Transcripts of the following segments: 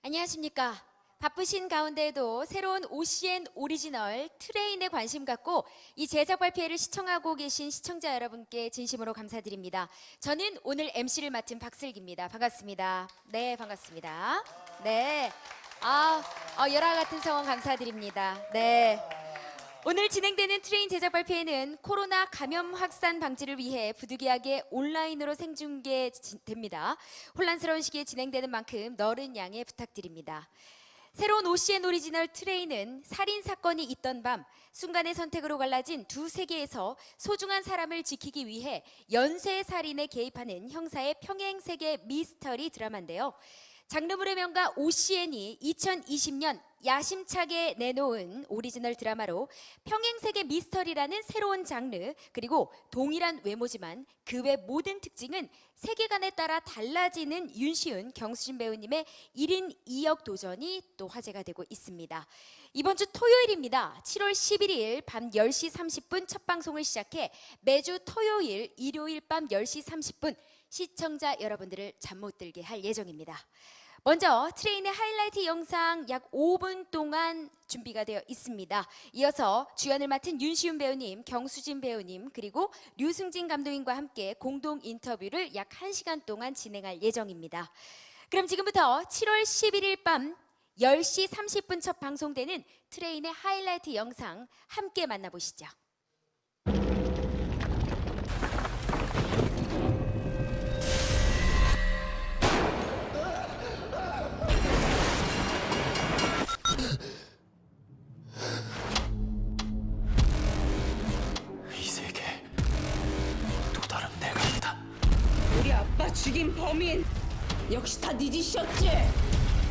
안녕하십니까. 바쁘신 가운데에도 새로운 OCN 오리지널 트레인에 관심 갖고 이 제작 발표회를 시청하고 계신 시청자 여러분께 진심으로 감사드립니다. 저는 오늘 MC를 맡은 박슬기입니다. 반갑습니다. 네, 반갑습니다. 네. 열화 같은 성원 감사드립니다. 네. 오늘 진행되는 트레인 제작 발표회는 코로나 감염 확산 방지를 위해 부득이하게 온라인으로 생중계됩니다. 혼란스러운 시기에 진행되는 만큼 너른 양해 부탁드립니다. 새로운 OCN 오리지널 트레인은 살인 사건이 있던 밤 순간의 선택으로 갈라진 두 세계에서 소중한 사람을 지키기 위해 연쇄 살인에 개입하는 형사의 평행 세계 미스터리 드라마인데요. 장르물의 명가 OCN이 2020년 야심차게 내놓은 오리지널 드라마로 평행세계 미스터리라는 새로운 장르, 그리고 동일한 외모지만 그 외 모든 특징은 세계관에 따라 달라지는 윤시훈, 경수진 배우님의 1인 2역 도전이 또 화제가 되고 있습니다. 이번 주 토요일입니다. 7월 11일 밤 10시 30분 첫 방송을 시작해 매주 토요일, 일요일 밤 10시 30분 시청자 여러분들을 잠 못 들게 할 예정입니다. 먼저 트레인의 하이라이트 영상 약 5분 동안 준비가 되어 있습니다. 이어서 주연을 맡은 윤시훈 배우님, 경수진 배우님, 그리고 류승진 감독님과 함께 공동 인터뷰를 약 1시간 동안 진행할 예정입니다. 그럼 지금부터 7월 11일 밤 10시 30분 첫 방송되는 트레인의 하이라이트 영상 함께 만나보시죠. 이 세계 또 다른 내가 있다. 우리 아빠 죽인 범인 역시 다 네 짓이었지?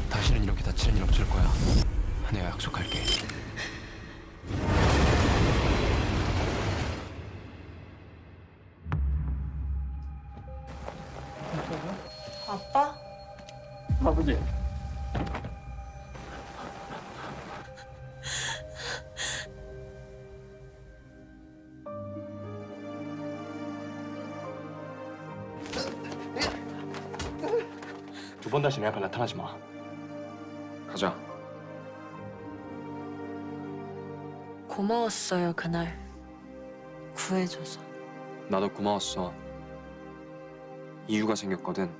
다시는 이렇게 다치는 일 없을 거야. 내가 약속할게. 아빠? 아버지. 두 번 다시 내 앞에 나타나지 마. 가자. 고마웠어요, 그날. 구해줘서. 나도 고마웠어. 이유가 생겼거든.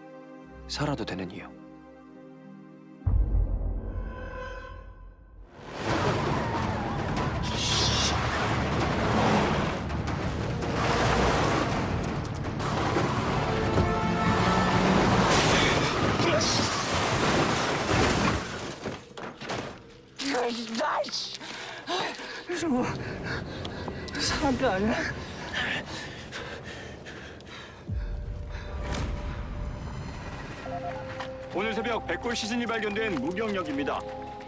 살아도 되는 이유. 저거 사람들 아니야? 오늘 새벽 백골 시신이 발견된 무경역입니다.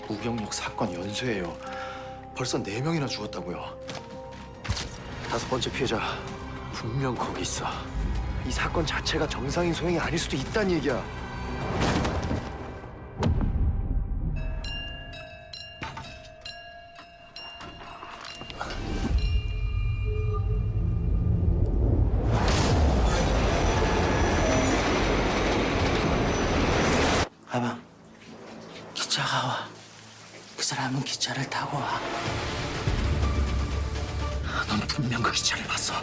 무경력 사건 연쇄예요. 벌써 4명이나 죽었다고요. 5번째 피해자 분명 거기 있어. 이 사건 자체가 정상인 소행이 아닐 수도 있다는 얘기야. 아방, 기차가 와. 그 사람은 기차를 타고 와. 넌 분명 그 기차를 봤어.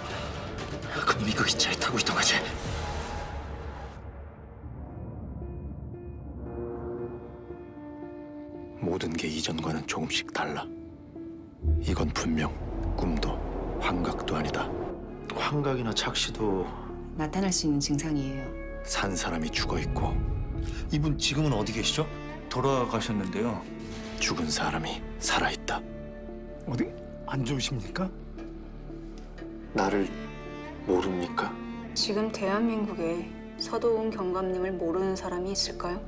그놈이 그 기차에 타고 있던 거지. 모든 게 이전과는 조금씩 달라. 이건 분명 꿈도 환각도 아니다. 환각이나 착시도 나타날 수 있는 증상이에요. 산 사람이 죽어 있고 이분 지금은 어디 계시죠? 돌아가셨는데요. 죽은 사람이 살아 있다. 어디? 안 좋으십니까? 나를 모릅니까? 지금 대한민국에 서도훈 경감님을 모르는 사람이 있을까요?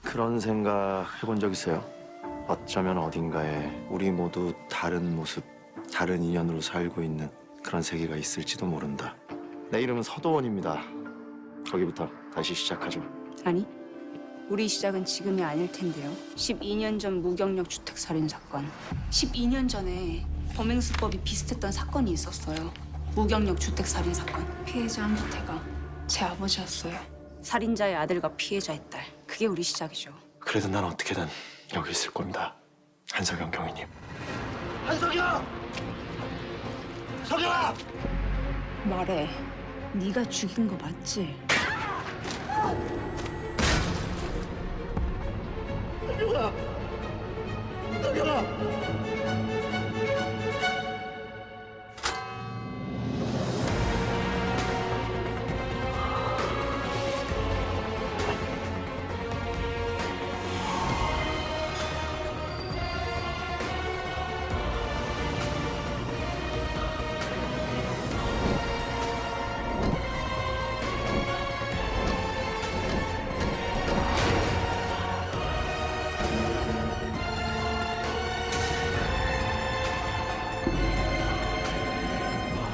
그런 생각 해본 적 있어요? 어쩌면 어딘가에 우리 모두 다른 모습, 다른 인연으로 살고 있는 그런 세계가 있을지도 모른다. 내 이름은 서도원입니다. 거기부터 다시 시작하죠. 아니, 우리 시작은 지금이 아닐 텐데요. 12년 전 무경력 주택 살인 사건. 12년 전에 범행 수법이 비슷했던 사건이 있었어요. 무경력 주택 살인 사건. 피해자 한두태가 제 아버지였어요. 살인자의 아들과 피해자의 딸. 그게 우리 시작이죠. 그래도 난 어떻게든 여기 있을 겁니다. 한석영 경위님. 말해. 네가 죽인 거 맞지?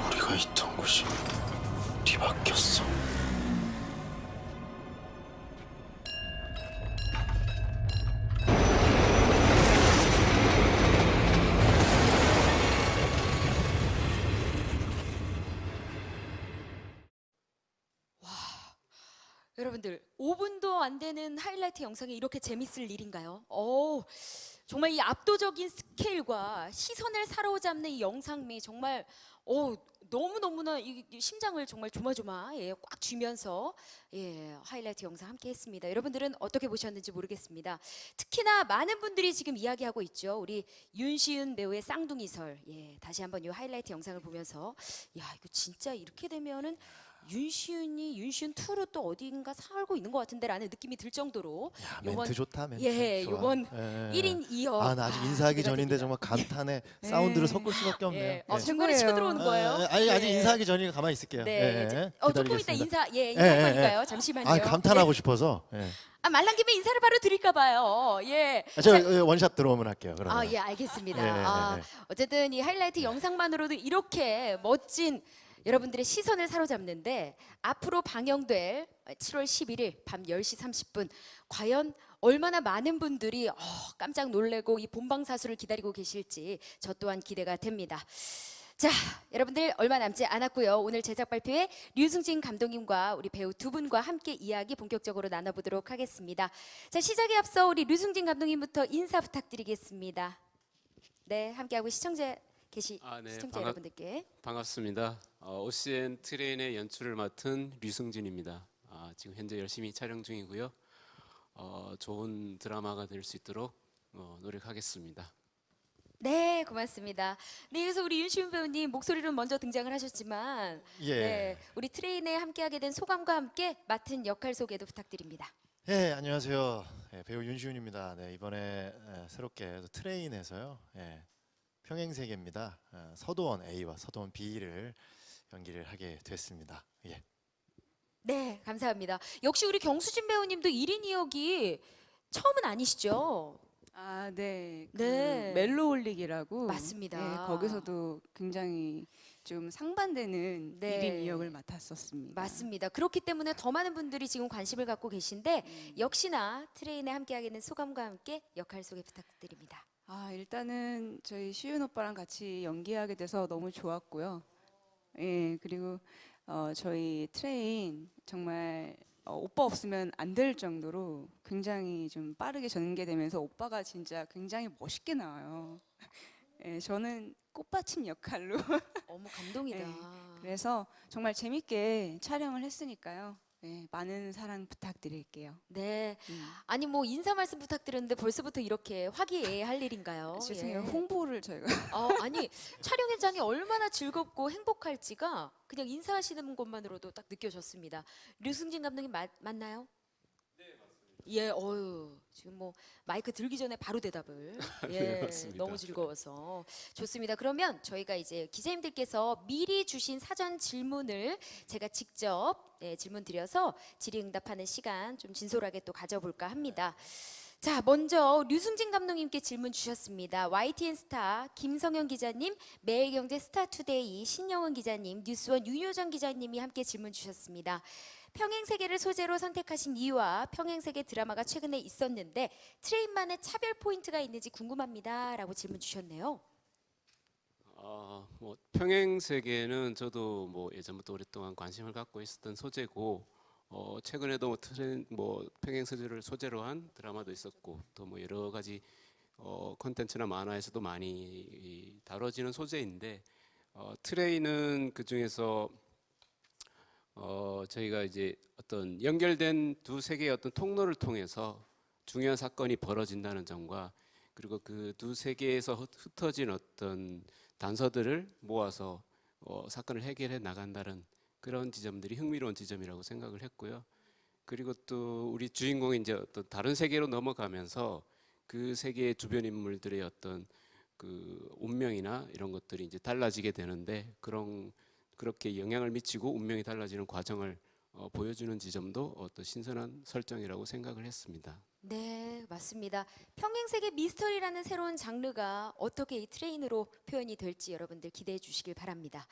우리가 있던 곳이 뒤바뀌었어. 여러분들 5분도 안 되는 하이라이트 영상이 이렇게 재밌을 일인가요? 정말 이 압도적인 스케일과 시선을 사로잡는 이 영상미 정말 너무너무나 이 심장을 정말 조마조마 꽉 쥐면서 하이라이트 영상 함께 했습니다. 여러분들은 어떻게 보셨는지 모르겠습니다. 특히나 많은 분들이 지금 이야기하고 있죠. 우리 윤시윤 배우의 쌍둥이설. 다시 한번 이 하이라이트 영상을 보면서 이거 진짜 이렇게 되면은 윤시윤이 윤시윤 2로 또 어딘가 살고 있는 것 같은데라는 느낌이 들 정도로 멘트 좋다 멘트. 좋아. 요번 예. 1인 2역 아, 나 아직 인사하기 전인데 정말 감탄의 사운드를 섞을 수밖에 없네요. 예. 중간에 치고 들어오는 거예요? 아니 아직 인사하기 전이니까 가만히 있을게요. 네, 예. 조금 이따 기다리겠습니다. 인사할 거니까요. 잠시만요. 아, 감탄하고 싶어서. 예. 말란 김에 인사를 바로 드릴까 봐요. 저 원샷 들어오면 할게요. 그러면. 알겠습니다. 어쨌든 이 하이라이트 영상만으로도 이렇게 멋진 여러분들의 시선을 사로잡는데 앞으로 방영될 7월 11일 밤 10시 30분 과연 얼마나 많은 분들이 깜짝 놀래고 이 본방사수를 기다리고 계실지 저 또한 기대가 됩니다. 자, 여러분들 얼마 남지 않았고요. 오늘 제작 발표에 류승진 감독님과 우리 배우 두 분과 함께 이야기 본격적으로 나눠보도록 하겠습니다. 자, 시작에 앞서 우리 류승진 감독님부터 인사 부탁드리겠습니다. 네, 함께하고 시청자 여러분들께 반갑습니다. OCN 트레인의 연출을 맡은 류승진입니다. 지금 현재 열심히 촬영 중이고요. 좋은 드라마가 될 수 있도록 노력하겠습니다. 네, 고맙습니다. 네, 그래서 우리 윤시윤 배우님 목소리로 먼저 등장을 하셨지만 우리 트레인에 함께하게 된 소감과 함께 맡은 역할 소개도 부탁드립니다. 네, 안녕하세요. 배우 윤시윤입니다. 네, 이번에 새롭게 트레인에서요. 평행세계입니다. 서도원 A와 서도원 B를 연기를 하게 됐습니다. 네, 감사합니다. 역시 우리 경수진 배우님도 1인 2역이 처음은 아니시죠? 네. 네. 멜로홀릭이라고. 맞습니다. 거기서도 굉장히 좀 상반되는 1인 2역을 맡았었습니다. 맞습니다. 그렇기 때문에 더 많은 분들이 지금 관심을 갖고 계신데 역시나 트레인에 함께하게 된 소감과 함께 역할 소개 부탁드립니다. 일단은 저희 시윤 오빠랑 같이 연기하게 돼서 너무 좋았고요. 그리고 저희 트레인 정말 오빠 없으면 안 될 정도로 굉장히 좀 빠르게 전개되면서 오빠가 진짜 굉장히 멋있게 나와요. 저는 꽃받침 역할로. 어머, 감동이다. 그래서 정말 재밌게 촬영을 했으니까요. 많은 사랑 부탁드릴게요. 네. 아니 뭐 인사 말씀 부탁드렸는데 벌써부터 이렇게 화기애애할 일인가요? 죄송해요. 홍보를 저희가. 아니 촬영 현장이 얼마나 즐겁고 행복할지가 그냥 인사하시는 것만으로도 딱 느껴졌습니다. 류승진 감독님 맞나요? 네, 맞습니다. 지금 뭐 마이크 들기 전에 바로 대답을. 네, 맞습니다. 너무 즐거워서 좋습니다. 그러면 저희가 이제 기자님들께서 미리 주신 사전 질문을 제가 직접 질문 드려서 질의응답하는 시간 좀 진솔하게 또 가져볼까 합니다. 자, 먼저 류승진 감독님께 질문 주셨습니다. YTN 스타 김성현 기자님, 매일경제 스타투데이 신영은 기자님, 뉴스원 윤효정 기자님이 함께 질문 주셨습니다. 평행세계를 소재로 선택하신 이유와 평행세계 드라마가 최근에 있었는데 트레인만의 차별 포인트가 있는지 궁금합니다 라고 질문 주셨네요. 뭐 평행 세계는 저도 뭐 예전부터 오랫동안 관심을 갖고 있었던 소재고 최근에도 뭐 평행 세계를 소재로 한 드라마도 있었고 또 뭐 여러 가지 콘텐츠나 만화에서도 많이 다뤄지는 소재인데 트레이는 그 중에서 저희가 이제 어떤 연결된 두 세계의 어떤 통로를 통해서 중요한 사건이 벌어진다는 점과 그리고 그 두 세계에서 흩어진 어떤 단서들을 모아서 사건을 해결해 나간다는 그런 지점들이 흥미로운 지점이라고 생각을 했고요. 그리고 또 우리 주인공이 이제 어떤 다른 세계로 넘어가면서 그 세계의 주변 인물들의 어떤 그 운명이나 이런 것들이 이제 달라지게 되는데 그렇게 영향을 미치고 운명이 달라지는 과정을 보여주는 지점도 어떤 신선한 설정이라고 생각을 했습니다. 네, 맞습니다. 평행세계 미스터리라는 새로운 장르가 어떻게 이 트레인으로 표현이 될지 여러분들 기대해 주시길 바랍니다.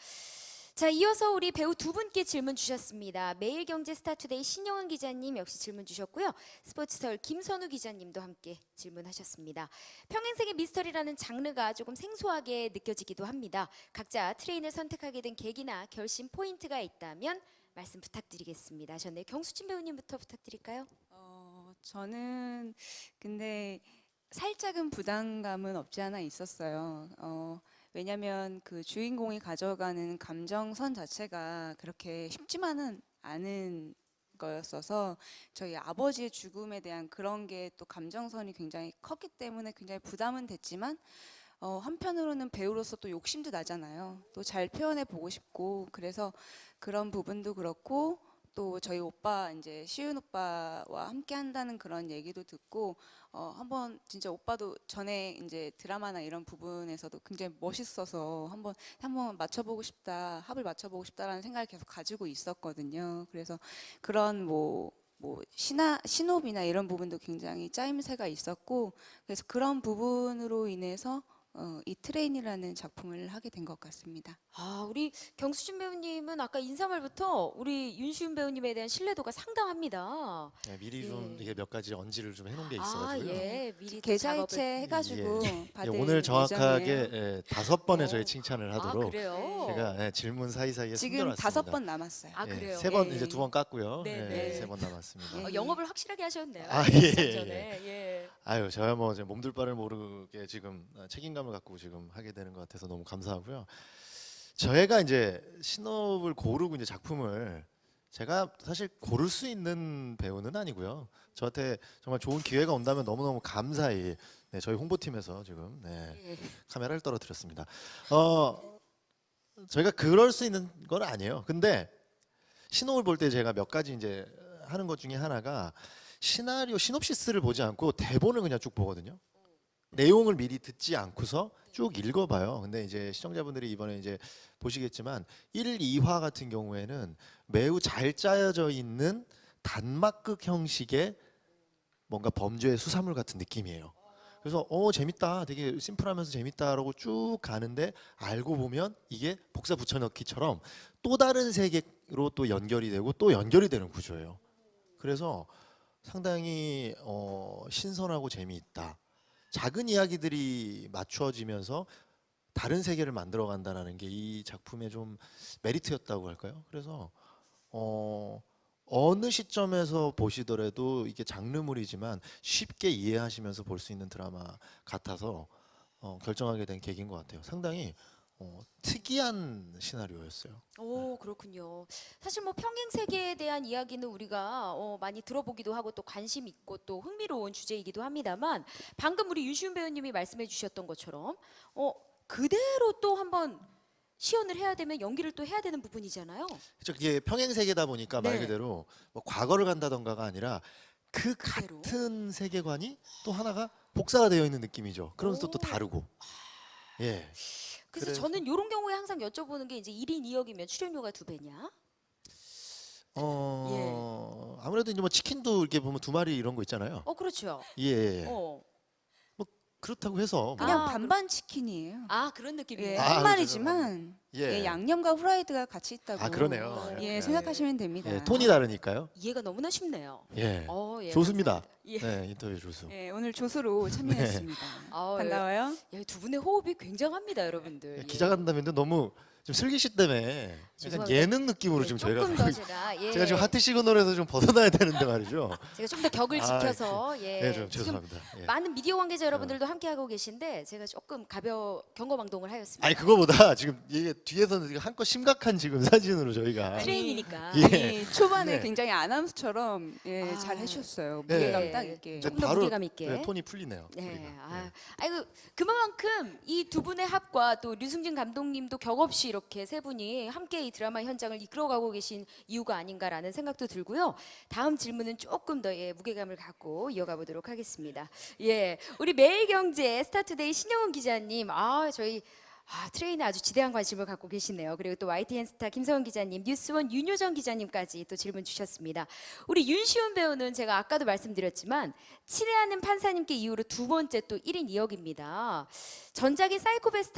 자, 이어서 우리 배우 두 분께 질문 주셨습니다. 매일경제 스타투데이 신영은 기자님 역시 질문 주셨고요. 스포츠서울 김선우 기자님도 함께 질문하셨습니다. 평행세계 미스터리라는 장르가 조금 생소하게 느껴지기도 합니다. 각자 트레인을 선택하게 된 계기나 결심 포인트가 있다면 말씀 부탁드리겠습니다. 전에 경수진 배우님부터 부탁드릴까요? 저는 근데 살짝은 부담감은 없지 않아 있었어요. 왜냐하면 그 주인공이 가져가는 감정선 자체가 그렇게 쉽지만은 않은 거였어서 저희 아버지의 죽음에 대한 그런 게 또 감정선이 굉장히 컸기 때문에 굉장히 부담은 됐지만 한편으로는 배우로서 또 욕심도 나잖아요. 또 잘 표현해 보고 싶고 그래서 그런 부분도 그렇고 또 저희 오빠 이제 시윤 오빠와 함께 한다는 그런 얘기도 듣고 한번 진짜 오빠도 전에 이제 드라마나 이런 부분에서도 굉장히 멋있어서 한번 맞춰보고 싶다, 합을 맞춰보고 싶다라는 생각을 계속 가지고 있었거든요. 그래서 그런 뭐 신호비나 이런 부분도 굉장히 짜임새가 있었고 그래서 그런 부분으로 인해서 이 트레인이라는 작품을 하게 된 것 같습니다. 아, 우리 경수진 배우님은 아까 인사말부터 우리 윤시윤 배우님에 대한 신뢰도가 상당합니다. 네, 미리 좀 예. 이게 몇 가지 언지를 좀 해놓은 게 아, 있어가지고요. 예, 미리 또 계좌이체 작업을. 해가지고 예, 받을 오늘 정확하게 예정이에요. 5번의 저희 칭찬을 아, 하도록 그래요? 제가 질문 사이사이에 지금 숨겨놨습니다. 5번 남았어요. 아, 그래요? 3번 예. 이제 2번 깠고요. 네, 네. 3번 남았습니다. 예. 영업을 확실하게 하셨네요. 아, 예, 시작 예. 전에. 예. 아유, 저야 뭐 이제 몸둘 바를 모르게 지금 책임감을 갖고 지금 하게 되는 것 같아서 너무 감사하고요. 저희가 이제 신업을 고르고 이제 작품을 제가 사실 고를 수 있는 배우는 아니고요. 저한테 정말 좋은 기회가 온다면 너무너무 감사히 저희 홍보팀에서 지금 예. 카메라를 떨어뜨렸습니다. 저희가 그럴 수 있는 건 아니에요. 근데 신업을 볼 때 제가 몇 가지 이제 하는 것 중에 하나가 시나리오 시놉시스를 보지 않고 대본을 그냥 쭉 보거든요. 내용을 미리 듣지 않고서 쭉 읽어봐요. 근데 이제 시청자분들이 이번에 이제 보시겠지만 1, 2화 같은 경우에는 매우 잘 짜여져 있는 단막극 형식의 뭔가 범죄의 수사물 같은 느낌이에요. 그래서 재밌다, 되게 심플하면서 재밌다라고 쭉 가는데 알고 보면 이게 복사 붙여넣기처럼 또 다른 세계로 또 연결이 되고 또 연결이 되는 구조예요. 그래서 상당히 신선하고 재미있다. 작은 이야기들이 맞추어지면서 다른 세계를 만들어 간다는 게 이 작품의 좀 메리트였다고 할까요? 그래서 어느 시점에서 보시더라도 이게 장르물이지만 쉽게 이해하시면서 볼 수 있는 드라마 같아서 결정하게 된 계기인 것 같아요. 상당히 특이한 시나리오였어요. 오, 그렇군요. 사실 뭐 평행 세계에 대한 이야기는 우리가 많이 들어보기도 하고 또 관심 있고 또 흥미로운 주제이기도 합니다만 방금 우리 윤시윤 배우님이 말씀해 주셨던 것처럼 그대로 또 한번 시연을 해야 되면 연기를 또 해야 되는 부분이잖아요. 그렇죠. 이게 평행 세계다 보니까 말 네. 그대로 뭐 과거를 간다던가가 아니라 그 그대로? 같은 세계관이 또 하나가 복사가 되어 있는 느낌이죠. 그러면서 또 오. 다르고. 예. 그래서 저는 이런 경우에 항상 여쭤보는 게 이제 1인 2역이면 출연료가 2배냐? 아무래도 이제 뭐 치킨도 이렇게 보면 2마리 이런 거 있잖아요. 그렇죠. 예. 어. 그렇다고 해서 뭐 그냥 아, 반반 치킨이에요. 아, 그런 느낌이에요. 예, 아, 한 마리지만 예. 예, 양념과 후라이드가 같이 있다고 아, 그러네요. 예, 예. 생각하시면 됩니다. 예, 톤이 다르니까요. 이해가 너무나 쉽네요. 예. 예, 좋습니다. 감사합니다. 예. 네, 인터뷰 조수. 예, 오늘 조수로 참여했습니다. 아, 반가워요. 예, 두 분의 호흡이 굉장합니다, 여러분들. 예, 기자 간담회인데 너무 좀 슬기 씨 때문에 약간 죄송합니다. 예능 느낌으로 예, 지금 저희가 조금 더 제가 제가 지금 하트 시그널에서 좀 벗어나야 되는데 말이죠. 제가 좀 더 격을 아, 지켜서 예, 네, 좀 지금 죄송합니다. 예. 많은 미디어 관계자 여러분들도 함께 하고 계신데 제가 조금 경거망동을 하였습니다. 아니 그거보다 지금 이게 뒤에서는 지금 한껏 심각한 지금 사진으로 저희가 트레인이니까. 예. 아니, 초반에 네. 굉장히 아나운서처럼 예, 아. 잘 해주셨어요. 네. 무게감 딱 있게. 조금 더 무게감 있게. 네, 톤이 풀리네요. 네, 우리가. 아, 아이고 그만큼 이 두 분의 합과 또 류승진 감독님도 격없이 이렇게 세 분이 함께 이 드라마 현장을 이끌어가고 계신 이유가 아닌가라는 생각도 들고요. 다음 질문은 조금 더 무게감을 갖고 이어가 보도록 하겠습니다. 예, 우리 매일경제 스타투데이 신영훈 기자님, 저희 트레인에 아주 지대한 관심을 갖고 계시네요. 그리고 또 YTN 스타 김서은 기자님, 뉴스원 윤효정 기자님까지 또 질문 주셨습니다. 우리 윤시훈 배우는 제가 아까도 말씀드렸지만 친애하는 판사님께 이후로 두 번째 또 1인 2역입니다. 전작인 사이코패스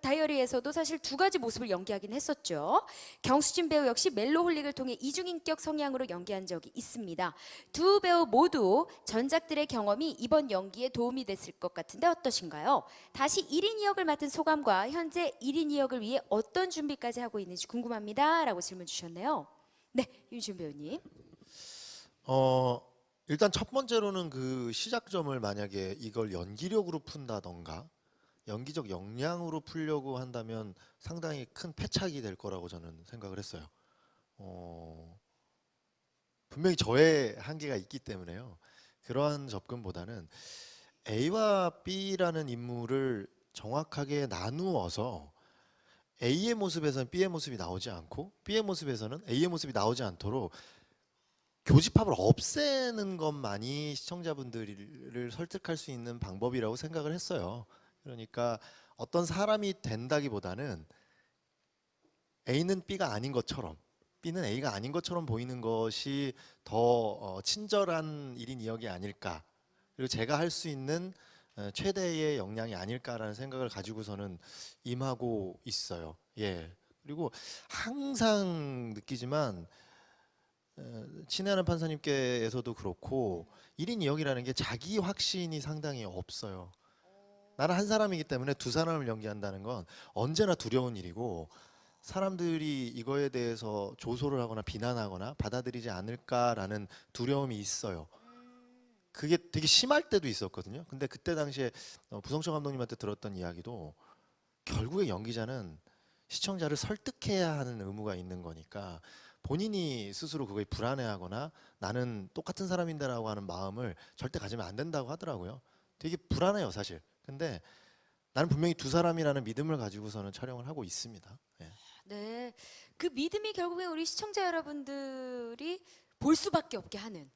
다이어리에서도 사실 두 가지 모습을 연기하긴 했었죠. 경수진 배우 역시 멜로홀릭을 통해 이중인격 성향으로 연기한 적이 있습니다. 두 배우 모두 전작들의 경험이 이번 연기에 도움이 됐을 것 같은데 어떠신가요? 다시 1인 2역을 맡은 소감과 현재 1인 2역을 위해 어떤 준비까지 하고 있는지 궁금합니다. 라고 질문 주셨네요. 네, 윤시훈 배우님. 일단 첫 번째로는 그 시작점을 만약에 이걸 연기력으로 푼다던가 연기적 역량으로 풀려고 한다면 상당히 큰 패착이 될 거라고 저는 생각을 했어요. 분명히 저의 한계가 있기 때문에요. 그러한 접근보다는 A와 B라는 인물을 정확하게 나누어서 A의 모습에서는 B의 모습이 나오지 않고 B의 모습에서는 A의 모습이 나오지 않도록 교집합을 없애는 것만이 시청자분들을 설득할 수 있는 방법이라고 생각을 했어요. 그러니까 어떤 사람이 된다기보다는 A는 B가 아닌 것처럼 B는 A가 아닌 것처럼 보이는 것이 더 친절한 1인 2역이 아닐까. 그리고 제가 할 수 있는 최대의 역량이 아닐까라는 생각을 가지고서는 임하고 있어요. 예. 그리고 항상 느끼지만 친애하는 판사님께서도 그렇고 1인 2역이라는 게 자기 확신이 상당히 없어요. 나는 한 사람이기 때문에 두 사람을 연기한다는 건 언제나 두려운 일이고 사람들이 이거에 대해서 조소를 하거나 비난하거나 받아들이지 않을까라는 두려움이 있어요. 그게 되게 심할 때도 있었거든요. 근데 그때 당시에 부성철 감독님한테 들었던 이야기도 결국에 연기자는 시청자를 설득해야 하는 의무가 있는 거니까 본인이 스스로 그거에 불안해하거나 나는 똑같은 사람인데라고 하는 마음을 절대 가지면 안 된다고 하더라고요. 되게 불안해요, 사실. 근데 나는 분명히 두 사람이라는 믿음을 가지고서는 촬영을 하고 있습니다. 예. 네, 그 믿음이 결국에 우리 시청자 여러분들이 볼 수밖에 없게 하는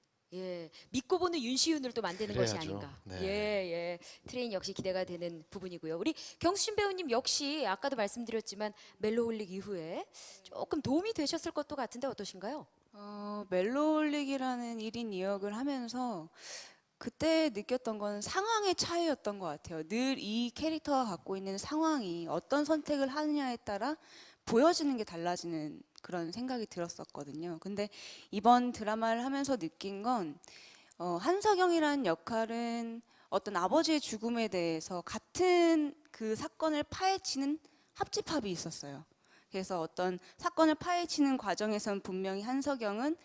믿고 보는 윤시윤을 또 만드는 것이 그래야죠. 아닌가. 네. 트레인 역시 기대가 되는 부분이고요. 우리 경수진 배우님 역시 아까도 말씀드렸지만 멜로홀릭 이후에 조금 도움이 되셨을 것도 같은데 어떠신가요? 멜로홀릭이라는 1인 2역을 하면서 그때 느꼈던 건 상황의 차이였던 것 같아요. 늘 이 캐릭터가 갖고 있는 상황이 어떤 선택을 하느냐에 따라 보여지는 게 달라지는 그런 생각이 들었었거든요. 근데 이번 드라마를 하면서 느낀 건 한석영이라는 역할은 어떤 아버지의 죽음에 대해서 같은 그 사건을 파헤치는 합집합이 있었어요. 그래서 어떤 사건을 파헤치는 과정에선 분명히 한석영은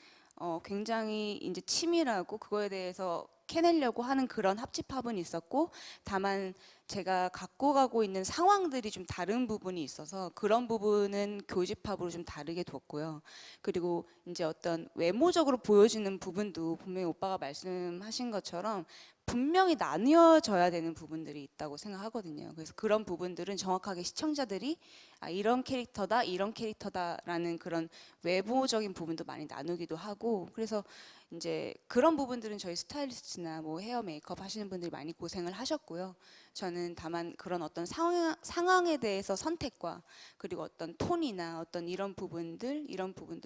굉장히 이제 치밀하고 그거에 대해서 캐내려고 하는 그런 합집합은 있었고 다만 제가 갖고 가고 있는 상황들이 좀 다른 부분이 있어서 그런 부분은 교집합으로 좀 다르게 뒀고요. 그리고 이제 어떤 외모적으로 보여지는 부분도 분명히 오빠가 말씀하신 것처럼 분명히 나뉘어져야 되는 부분들이 있다고 생각하거든요. 그래서 그런 부분들은 정확하게 시청자들이 이런 캐릭터다, 이런 캐릭터다라는 그런 외모적인 부분도 많이 나누기도 하고 그래서 이제 그런 부분들은 저희 스타일리스트나 뭐 헤어 메이크업 하시는 분들이 많이 고생을 하셨고요. 저는 다만 그런 어떤 상황에 대해서 선택과 그리고 어떤 톤이나 어떤 이런 부분들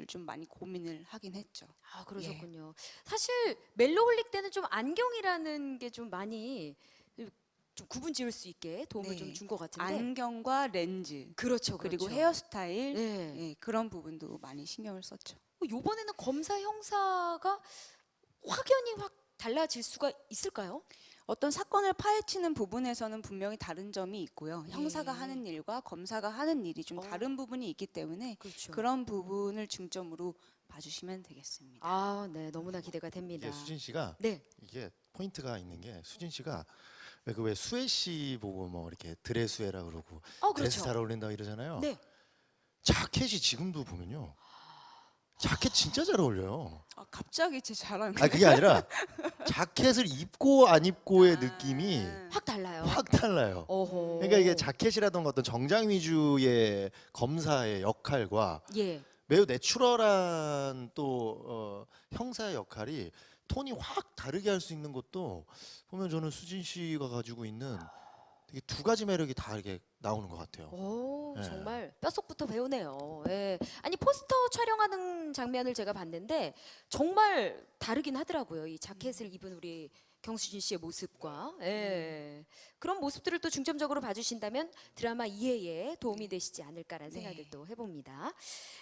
좀 많이 고민을 하긴 했죠. 아, 그러셨군요. 사실 멜로홀릭 때는 좀 안경이라는 게 좀 많이 좀 구분 지을 수 있게 도움을 네. 좀 준 것 같은데. 안경과 렌즈 그렇죠, 그리고 그렇죠. 헤어스타일 네. 예, 그런 부분도 많이 신경을 썼죠. 이번에는 검사 형사가 확연히 확 달라질 수가 있을까요? 어떤 사건을 파헤치는 부분에서는 분명히 다른 점이 있고요. 형사가 예. 하는 일과 검사가 하는 일이 좀 어. 다른 부분이 있기 때문에 그렇죠. 그런 부분을 중점으로 봐주시면 되겠습니다. 아, 네, 너무나 기대가 됩니다. 이게 수진 씨가 네, 이게 포인트가 있는 게 수진 씨가 왜 수혜 씨 보고 뭐 이렇게 드레스웨라 그러고 드레스 잘 그렇죠. 어울린다 이러잖아요. 네, 자켓이 지금도 보면요. 자켓 진짜 잘 어울려요. 아, 갑자기 제 자랑. 아 그게 아니라 자켓을 입고 안 입고의 느낌이 확 달라요. 확 달라요. 어허. 그러니까 이게 자켓이라던가 어떤 정장 위주의 검사의 역할과 예, 매우 내추럴한 또 형사의 역할이 톤이 확 다르게 할 수 있는 것도 보면 저는 수진 씨가 가지고 있는 되게 두 가지 매력이 다 이렇게 나오는 것 같아요. 오, 예. 정말 뼛속부터 배우네요. 예. 아니 포스터 촬영하는 장면을 제가 봤는데 정말 다르긴 하더라고요. 이 자켓을 입은 우리 경수진 씨의 모습과 예. 그런 모습들을 또 중점적으로 봐주신다면 드라마 이해에 도움이 되시지 않을까라는 네. 생각을 또 해봅니다.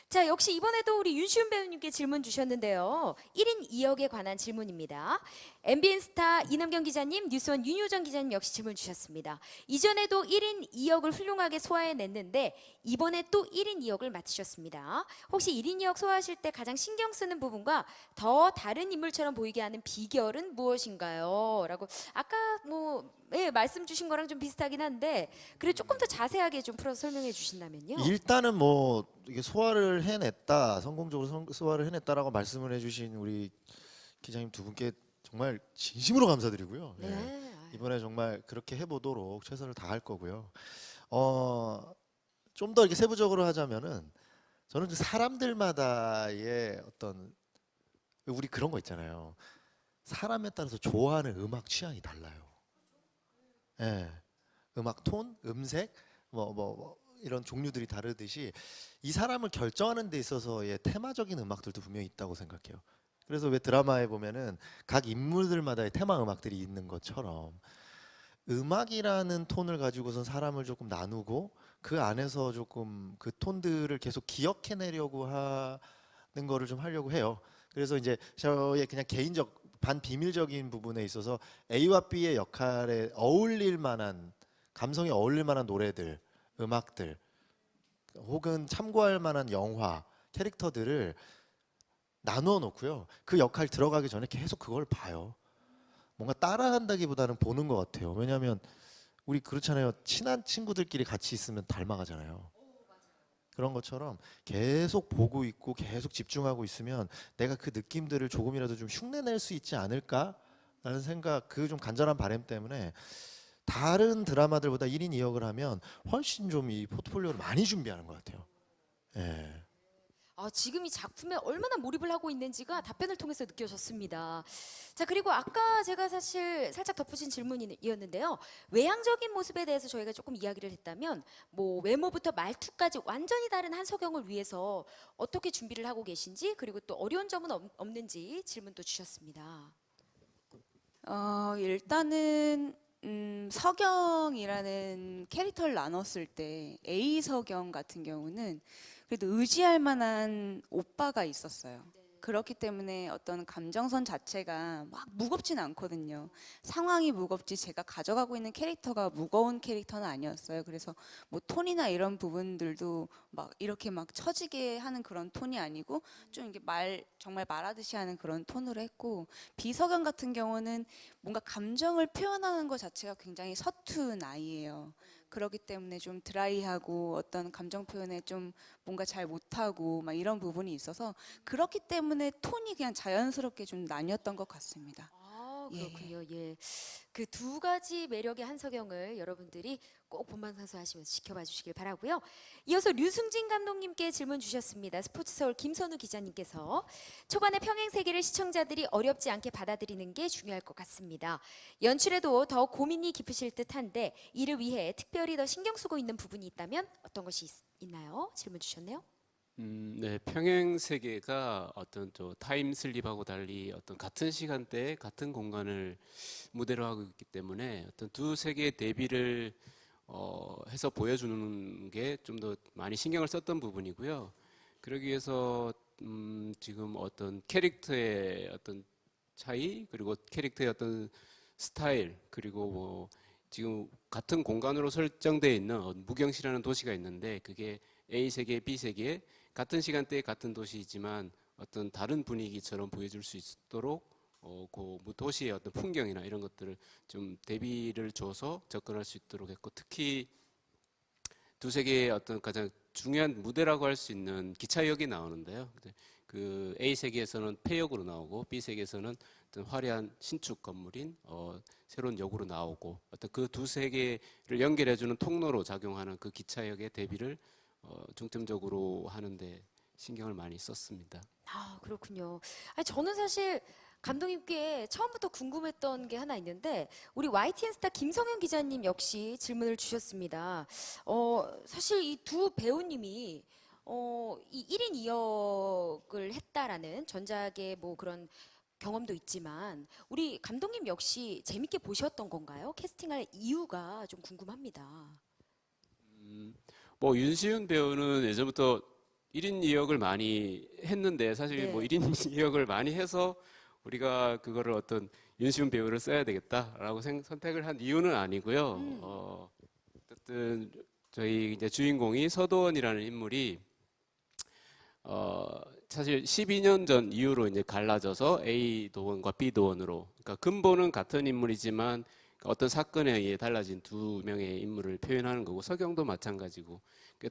자, 역시 이번에도 우리 윤시훈 배우님께 질문 주셨는데요. 1인 2역에 관한 질문입니다. MBN 스타 이남경 기자님, 뉴스원 윤효정 기자님 역시 질문 주셨습니다. 이전에도 1인 2역을 훌륭하게 소화해냈는데 이번에 또 1인 2역을 맡으셨습니다. 혹시 1인 2역 소화하실 때 가장 신경 쓰는 부분과 더 다른 인물처럼 보이게 하는 비결은 무엇인가요? 라고 아까 말씀 주신 거랑 좀 비슷하긴 한데 그래 조금 더 자세하게 좀 풀어서 설명해 주신다면요. 일단은 뭐 이게 소화를 해냈다, 성공적으로 소화를 해냈다라고 말씀을 해주신 우리 기자님 두 분께 정말 진심으로 감사드리고요. 예. 네. 이번에 정말 그렇게 해보도록 최선을 다할 거고요. 좀 더 이렇게 세부적으로 하자면은 저는 그 사람들마다의 어떤 우리 그런 거 있잖아요. 사람에 따라서 좋아하는 음악 취향이 달라요. 예, 음악 톤, 음색, 이런 종류들이 다르듯이 이 사람을 결정하는 데 있어서의 테마적인 음악들도 분명히 있다고 생각해요. 그래서 왜 드라마에 보면은 각 인물들마다의 테마 음악들이 있는 것처럼 음악이라는 톤을 가지고선 사람을 조금 나누고 그 안에서 조금 그 톤들을 계속 기억해내려고 하는 거를 좀 하려고 해요. 그래서 이제 저의 그냥 개인적 반비밀적인 부분에 있어서 A와 B의 역할에 어울릴 만한 감성에 어울릴 만한 노래들, 음악들 혹은 참고할 만한 영화, 캐릭터들을 나누어 놓고요. 그 역할 들어가기 전에 계속 그걸 봐요. 뭔가 따라한다기보다는 보는 것 같아요. 왜냐하면 우리 그렇잖아요. 친한 친구들끼리 같이 있으면 닮아가잖아요. 그런 것처럼 계속 보고 있고 계속 집중하고 있으면 내가 그 느낌들을 조금이라도 좀 흉내낼 수 있지 않을까라는 생각, 그 좀 간절한 바람 때문에 다른 드라마들보다 1인 2역을 하면 훨씬 좀 이 포트폴리오를 많이 준비하는 것 같아요. 예. 지금 이 작품에 얼마나 몰입을 하고 있는지가 답변을 통해서 느껴졌습니다. 자, 그리고 아까 제가 사실 살짝 덧붙인 질문이었는데요. 외향적인 모습에 대해서 저희가 조금 이야기를 했다면 외모부터 말투까지 완전히 다른 한석영을 위해서 어떻게 준비를 하고 계신지 그리고 또 어려운 점은 없는지 질문도 주셨습니다. 일단은 석영이라는 캐릭터를 나눴을 때 A 석영 같은 경우는 그래도 의지할 만한 오빠가 있었어요. 그렇기 때문에 어떤 감정선 자체가 막 무겁진 않거든요. 상황이 무겁지 제가 가져가고 있는 캐릭터가 무거운 캐릭터는 아니었어요. 그래서 톤이나 이런 부분들도 막 이렇게 막 처지게 하는 그런 톤이 아니고 좀 이게 정말 말하듯이 하는 그런 톤으로 했고, 비석영 같은 경우는 뭔가 감정을 표현하는 것 자체가 굉장히 서툰 아이예요. 그렇기 때문에 좀 드라이하고 어떤 감정 표현에 좀 뭔가 잘 못하고 막 이런 부분이 있어서 그렇기 때문에 톤이 그냥 자연스럽게 좀 나뉘었던 것 같습니다. 그렇군요. 예. 그 두 가지 매력의 한석영을 여러분들이 꼭 본방사수하시면서 지켜봐 주시길 바라고요. 이어서 류승진 감독님께 질문 주셨습니다. 스포츠서울 김선우 기자님께서 초반에 평행 세계를 시청자들이 어렵지 않게 받아들이는 게 중요할 것 같습니다. 연출에도 더 고민이 깊으실 듯한데 이를 위해 특별히 더 신경 쓰고 있는 부분이 있다면 어떤 것이 있나요? 질문 주셨네요. 네, 평행 세계가 어떤 저 타임 슬립하고 달리 어떤 같은 시간대에 같은 공간을 무대로 하고 있기 때문에 어떤 두 세계의 대비를 해서 보여주는 게 좀 더 많이 신경을 썼던 부분이고요. 그러기 위해서 지금 어떤 캐릭터의 어떤 차이, 그리고 캐릭터의 어떤 스타일, 그리고 뭐 지금 같은 공간으로 설정되어 있는 무경시라는 도시가 있는데, 그게 A 세계, B 세계 같은 시간대에 같은 도시이지만 어떤 다른 분위기처럼 보여줄 수 있도록 그 도시의 어떤 풍경이나 이런 것들을 좀 대비를 줘서 접근할 수 있도록 했고, 특히 두 세계의 어떤 가장 중요한 무대라고 할 수 있는 기차역이 나오는데요. 그 A 세계에서는 폐역으로 나오고 B 세계에서는 어떤 화려한 신축 건물인 새로운 역으로 나오고, 어떤 그 두 세계를 연결해주는 통로로 작용하는 그 기차역의 대비를 중점적으로 하는데 신경을 많이 썼습니다. 아, 그렇군요. 아니, 저는 사실 감독님께 처음부터 궁금했던 게 하나 있는데, 우리 YTN 스타 김성현 기자님 역시 질문을 주셨습니다. 사실 이 두 배우님이 이 1인 2역을 했다라는 전작의 뭐 그런 경험도 있지만, 우리 감독님 역시 재밌게 보셨던 건가요? 캐스팅할 이유가 좀 궁금합니다. 뭐 윤시윤 배우는 예전부터 1인 2역을 많이 했는데, 사실 네. 뭐 1인 2역을 많이 해서 우리가 그거를 어떤 윤시윤 배우를 써야 되겠다라고 선택을 한 이유는 아니고요. 어쨌든 저희 이제 주인공이 서도원이라는 인물이 사실 12년 전 이후로 이제 갈라져서 A 도원과 B 도원으로, 그러니까 근본은 같은 인물이지만 어떤 사건에 의해 달라진 두 명의 인물을 표현하는 거고, 서경도 마찬가지고,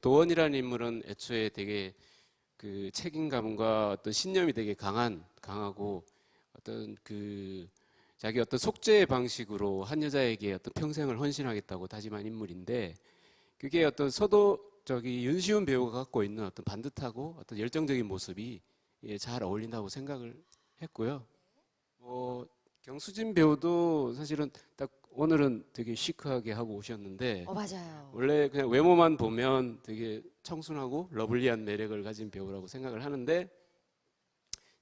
도원이라는 인물은 애초에 되게 그 책임감과 어떤 신념이 되게 강하고 어떤 그 자기 어떤 속죄의 방식으로 한 여자에게 어떤 평생을 헌신하겠다고 다짐한 인물인데, 그게 어떤 윤시훈 배우가 갖고 있는 어떤 반듯하고 어떤 열정적인 모습이 잘 어울린다고 생각을 했고요. 경수진 배우도 사실은 딱 오늘은 되게 시크하게 하고 오셨는데, 맞아요. 원래 그냥 외모만 보면 되게 청순하고 러블리한 매력을 가진 배우라고 생각을 하는데,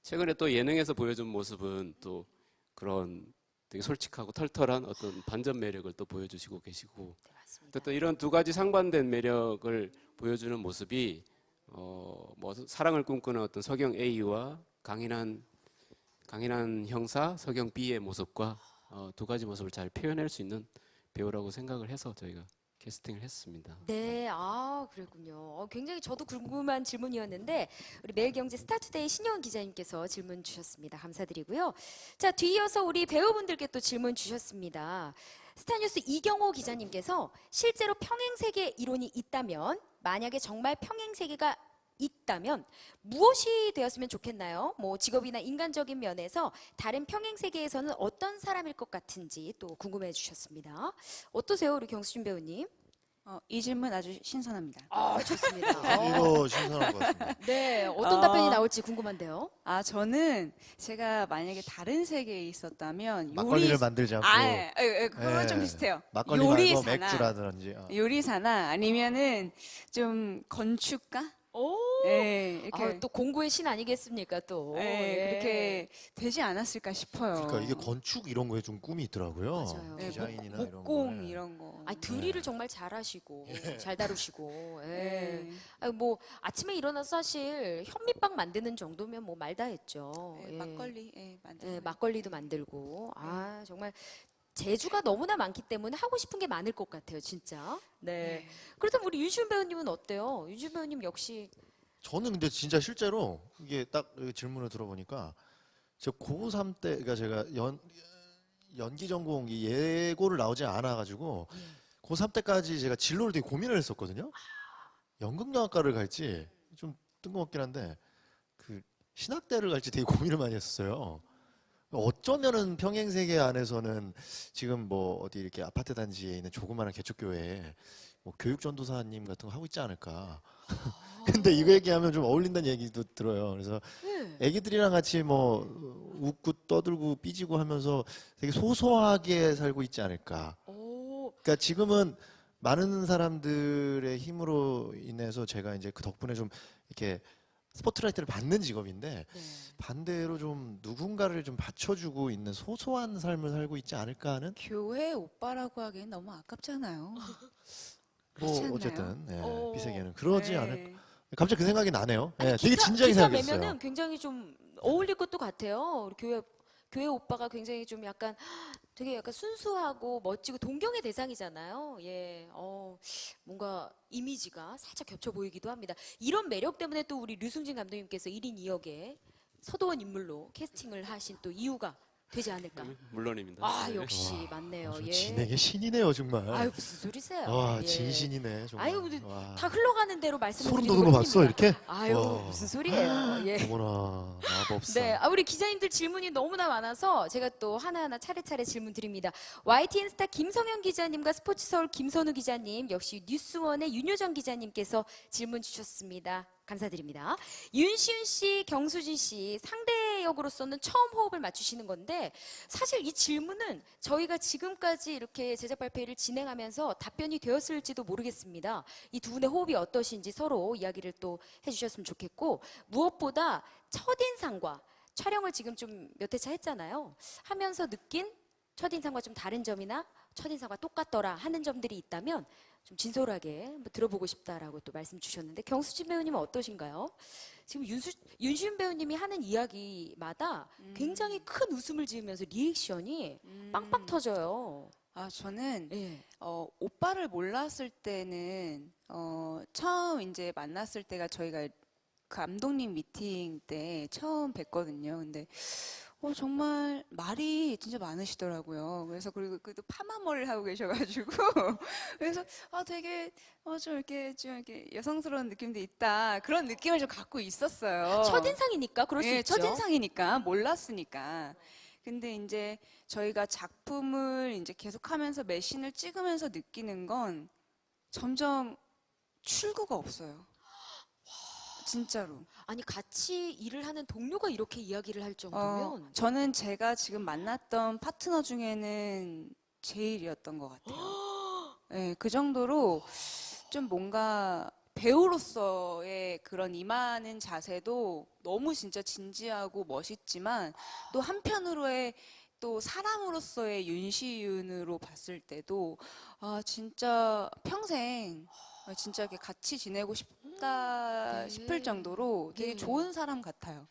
최근에 또 예능에서 보여준 모습은 또 그런 되게 솔직하고 털털한 어떤 반전 매력을 또 보여주시고 계시고, 네, 맞습니다. 어쨌든 이런 두 가지 상반된 매력을 보여주는 모습이 뭐 사랑을 꿈꾸는 어떤 서경 A와 강인한 형사 서경 B의 모습과 두 가지 모습을 잘 표현할 수 있는 배우라고 생각을 해서 저희가 캐스팅을 했습니다. 네, 그랬군요. 굉장히 저도 궁금한 질문이었는데, 우리 매일경제 스타투데이 신영은 기자님께서 질문 주셨습니다. 감사드리고요. 자, 뒤이어서 우리 배우분들께 또 질문 주셨습니다. 스타뉴스 이경호 기자님께서 실제로 평행세계 이론이 있다면, 만약에 정말 평행세계가 있다면 무엇이 되었으면 좋겠나요? 뭐 직업이나 인간적인 면에서 다른 평행세계에서는 어떤 사람일 것 같은지 또 궁금해 주셨습니다. 어떠세요, 우리 경수진 배우님? 이 질문 아주 신선합니다. 좋습니다. 이거 신선한 것 같습니다. 네, 어떤 답변이 나올지 궁금한데요. 저는 제가 만약에 다른 세계에 있었다면 막걸리를 만들지 않고 그거 좀 예, 비슷해요. 막걸리 말고 요리사나, 맥주라든지. 요리사나 아니면은 좀 건축가? 오, 이렇게 또 공부의 신 아니겠습니까, 또. 그렇게 되지 않았을까 싶어요. 그러니까 이게 건축 이런 거에 좀 꿈이 있더라고요. 맞아요. 디자인이나 이런 목공 거에. 이런 거. 아니, 드릴을 정말 잘하시고 잘 다루시고. 예. 아니, 뭐 아침에 일어나서 사실 현미빵 만드는 정도면 뭐 말 다 했죠. 예. 막걸리 만들고. 막걸리도 만들고. 정말 재주가 너무나 많기 때문에 하고 싶은 게 많을 것 같아요, 진짜. 네. 그렇다면 우리 윤시훈 배우님은 어때요? 윤시훈 배우님 역시. 저는 근데 진짜 실제로 이게 딱 질문을 들어보니까 저 고3 때, 그러니까 제가 연기 전공 이 예고를 나오지 않아가지고 고3 때까지 제가 진로를 되게 고민을 했었거든요. 연극영화과를 갈지 좀 뜬금없긴 한데 그 신학대를 갈지 되게 고민을 많이 했었어요. 어쩌면은 평행세계 안에서는 지금 뭐 어디 이렇게 아파트 단지에 있는 조그마한 개척교회에 뭐 교육전도사님 같은 거 하고 있지 않을까. 근데 이거 얘기하면 좀 어울린다는 얘기도 들어요. 그래서 애기들이랑 같이 뭐 웃고 떠들고 삐지고 하면서 되게 소소하게 살고 있지 않을까. 그러니까 지금은 많은 사람들의 힘으로 인해서 제가 이제 그 덕분에 좀 이렇게 스포트라이트를 받는 직업인데 네. 반대로 좀 누군가를 좀 받쳐주고 있는 소소한 삶을 살고 있지 않을까 하는 교회 오빠라고 하기엔 너무 아깝잖아요. 뭐 그렇지 않나요? 어쨌든 예, 어. 비세계는 그러지 네. 않을까. 갑자기 그 생각이 나네요. 예, 아니, 되게 진지하게 기타 생각했어요. 매면은 굉장히 좀 어울릴 것도 같아요. 우리 교회 오빠가 굉장히 좀 약간 되게 약간 순수하고 멋지고 동경의 대상이잖아요. 예, 뭔가 이미지가 살짝 겹쳐 보이기도 합니다. 이런 매력 때문에 또 우리 류승진 감독님께서 1인 2역의 서도원 인물로 캐스팅을 하신 또 이유가 되지 않을까. 물론입니다. 아, 네. 역시 맞네요. 저 예. 진행의 신이네요 정말. 아유, 무슨 소리세요? 와 예. 진신이네 정말. 아유, 근데 와. 다 흘러가는 대로 말씀을 소름 드리는 돋는 거 봤어 것뿐입니다. 이렇게? 아유, 와. 무슨 소리예요? 예. 어머나 마법사. 네, 우리 기자님들 질문이 너무나 많아서 제가 또 하나하나 차례차례 질문 드립니다. YTN 스타 김성현 기자님과 스포츠서울 김선우 기자님, 역시 뉴스원의 윤효정 기자님께서 질문 주셨습니다. 감사드립니다. 윤시윤 씨, 경수진 씨 상대 역으로서는 처음 호흡을 맞추시는 건데 사실 이 질문은 저희가 지금까지 이렇게 제작 발표를 진행하면서 답변이 되었을지도 모르겠습니다. 이 두 분의 호흡이 어떠신지 서로 이야기를 또 해주셨으면 좋겠고 무엇보다 첫인상과 촬영을 지금 좀 몇 회차 했잖아요. 하면서 느낀 첫인상과 좀 다른 점이나 첫인상과 똑같더라 하는 점들이 있다면 좀 진솔하게 한번 들어보고 싶다라고 또 말씀 주셨는데 경수진 배우님은 어떠신가요? 지금 윤시윤 배우님이 하는 이야기마다 굉장히 큰 웃음을 지으면서 리액션이 빵빵 터져요. 아, 저는 예. 오빠를 몰랐을 때는 처음 이제 만났을 때가 저희가 감독님 미팅 때 처음 뵀거든요. 근데 정말 말이 진짜 많으시더라고요. 그래서 그리고 또 파마 머리를 하고 계셔가지고 그래서 되게 좀 이렇게 여성스러운 느낌도 있다 그런 느낌을 좀 갖고 있었어요. 첫인상이니까 그럴 수 예, 있죠. 첫인상이니까 몰랐으니까. 근데 이제 저희가 작품을 이제 계속하면서 매 씬을 찍으면서 느끼는 건 점점 출구가 없어요. 진짜로. 아니 같이 일을 하는 동료가 이렇게 이야기를 할 정도면 저는 제가 지금 만났던 파트너 중에는 제일이었던 것 같아요. 네, 그 정도로 좀 뭔가 배우로서의 그런 임하는 자세도 너무 진짜 진지하고 멋있지만 또 한편으로의 또 사람으로서의 윤시윤으로 봤을 때도 진짜 평생 진짜 이렇게 같이 지내고 싶다 네. 싶을 정도로 되게 네. 좋은 사람 같아요.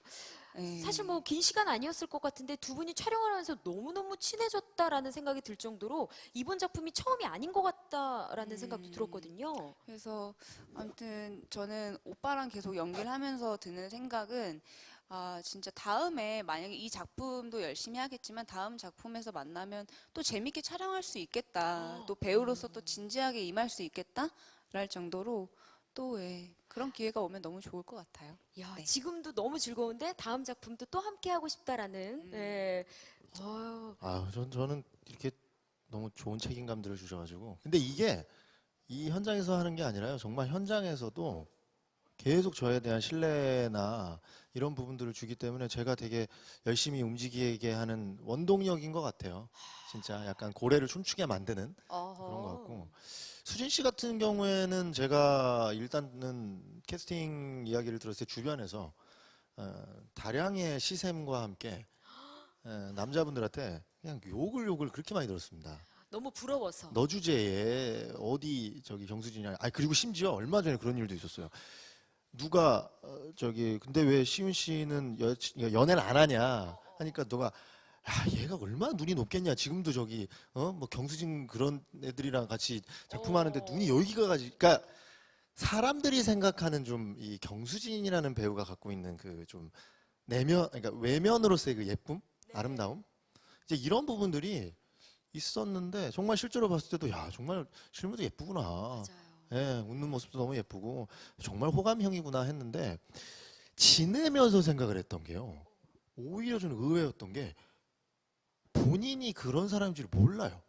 네. 사실 뭐 긴 시간 아니었을 것 같은데 두 분이 촬영을 하면서 너무너무 친해졌다라는 생각이 들 정도로 이번 작품이 처음이 아닌 것 같다라는 생각도 들었거든요. 그래서 아무튼 저는 오빠랑 계속 연기를 하면서 드는 생각은 진짜 다음에 만약에 이 작품도 열심히 하겠지만 다음 작품에서 만나면 또 재밌게 촬영할 수 있겠다. 또 배우로서 또 진지하게 임할 수 있겠다. 랄 정도로 또 그런 기회가 오면 너무 좋을 것 같아요. 야, 네. 지금도 너무 즐거운데 다음 작품도 또 함께 하고 싶다라는. 예. 어휴, 저는 이렇게 너무 좋은 책임감들을 주셔가지고. 근데 이게 이 현장에서 하는 게 아니라요. 정말 현장에서도 계속 저에 대한 신뢰나 이런 부분들을 주기 때문에 제가 되게 열심히 움직이게 하는 원동력인 것 같아요. 진짜 약간 고래를 춤추게 만드는 그런 것 같고. 수진 씨 같은 경우에는 제가 일단은 캐스팅 이야기를 들었을 때 주변에서 다량의 시샘과 함께 남자분들한테 그냥 욕을 그렇게 많이 들었습니다. 너무 부러워서. 너 주제에 어디 저기 경수진이 그리고 심지어 얼마 전에 그런 일도 있었어요. 누가 근데 왜 시윤 씨는 연애를 안 하냐 하니까 너가 얘가 얼마나 눈이 높겠냐. 지금도 뭐 경수진 그런 애들이랑 같이 작품하는데 눈이 여기가 가지. 그러니까 사람들이 생각하는 좀 이 경수진이라는 배우가 갖고 있는 그 좀 그러니까 외면으로서의 그 예쁨, 아름다움, 이제 이런 부분들이 있었는데 정말 실제로 봤을 때도 정말 실물도 예쁘구나. 맞아요. 예, 웃는 모습도 너무 예쁘고 정말 호감형이구나 했는데 지내면서 생각을 했던 게요. 오히려 저는 의외였던 게 본인이 그런 사람인 줄 몰라요.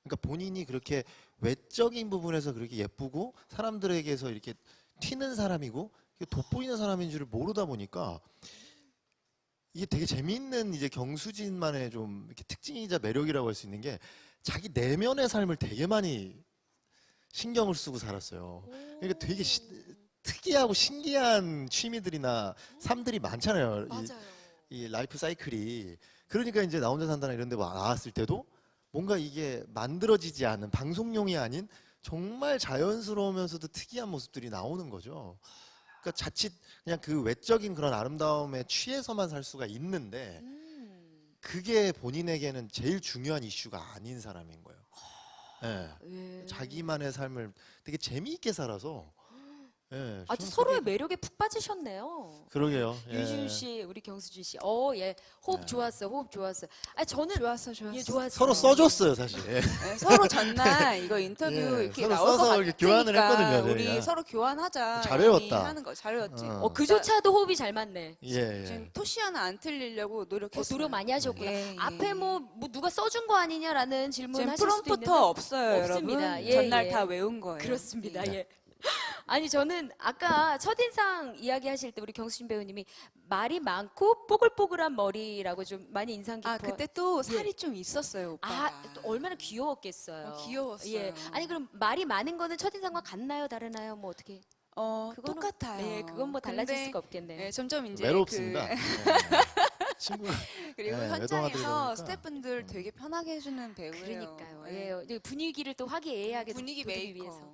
그러니까 본인이 그렇게 외적인 부분에서 그렇게 예쁘고 사람들에게서 이렇게 튀는 사람이고 돋보이는 사람인 줄을 모르다 보니까 이게 되게 재미있는 이제 경수진만의 좀 이렇게 특징이자 매력이라고 할 수 있는 게 자기 내면의 삶을 되게 많이 신경을 쓰고 살았어요. 그러니까 되게 특이하고 신기한 취미들이나 삶들이 많잖아요. 이 라이프 사이클이. 그러니까 이제 나 혼자 산다나 이런 데 나왔을 때도 뭔가 이게 만들어지지 않은 방송용이 아닌 정말 자연스러우면서도 특이한 모습들이 나오는 거죠. 그러니까 자칫 그냥 그 외적인 그런 아름다움에 취해서만 살 수가 있는데 그게 본인에게는 제일 중요한 이슈가 아닌 사람인 거예요. 예. 자기만의 삶을 되게 재미있게 살아서 예, 아주 저는 서로의 그게- 매력에 푹 빠지셨네요. 그러게요. 예. 윤시윤 씨, 우리 경수진 씨. 예. 호흡 네. 좋았어. 호흡 좋았어. 아, 저는 좋았어. 예, 좋았어. 서로 써줬어요, 사실. 예. 네, 서로 전날 이거 인터뷰 예, 이렇게 서로 나올 것 써서 같으니까 이렇게 교환을 했거든요, 우리 저희가. 서로 교환하자. 잘 외웠다. 이렇게 하는 거 잘 외웠지. 그조차도 호흡이 잘 맞네. 예, 지금 예. 토시 하나 안 틀리려고 노력했어요. 노력 많이 하셨구나. 예, 예. 앞에 뭐 누가 써준 거 아니냐라는 질문 지금 하실 수도 있는데 프롬프터 없어요, 없습니다. 여러분. 예, 전날 예. 다 외운 거예요. 그렇습니다. 예. 예. 아니 저는 아까 첫인상 이야기하실 때 우리 경수진 배우님이 말이 많고 뽀글뽀글한 머리라고 좀 많이 인상 깊어. 아 그때 또 살이 좀 있었어요, 오빠가. 또 얼마나 귀여웠겠어요. 귀여웠어요. 예. 아니 그럼 말이 많은 거는 첫인상과 같나요, 다르나요? 뭐 어떻게? 그거는- 똑같아요. 네, 그건 뭐 달라질 근데, 수가 없겠네. 네, 점점 이제 외롭습니다. 그, 친구. 그리고 네, 외동아들이 현장에서 그러니까. 스태프분들 되게 편하게 해주는 배우예요. 그러니까요. 네. 예. 이제 분위기를 또 화기애애하게 분위기 돋우기 메이커. 위해서.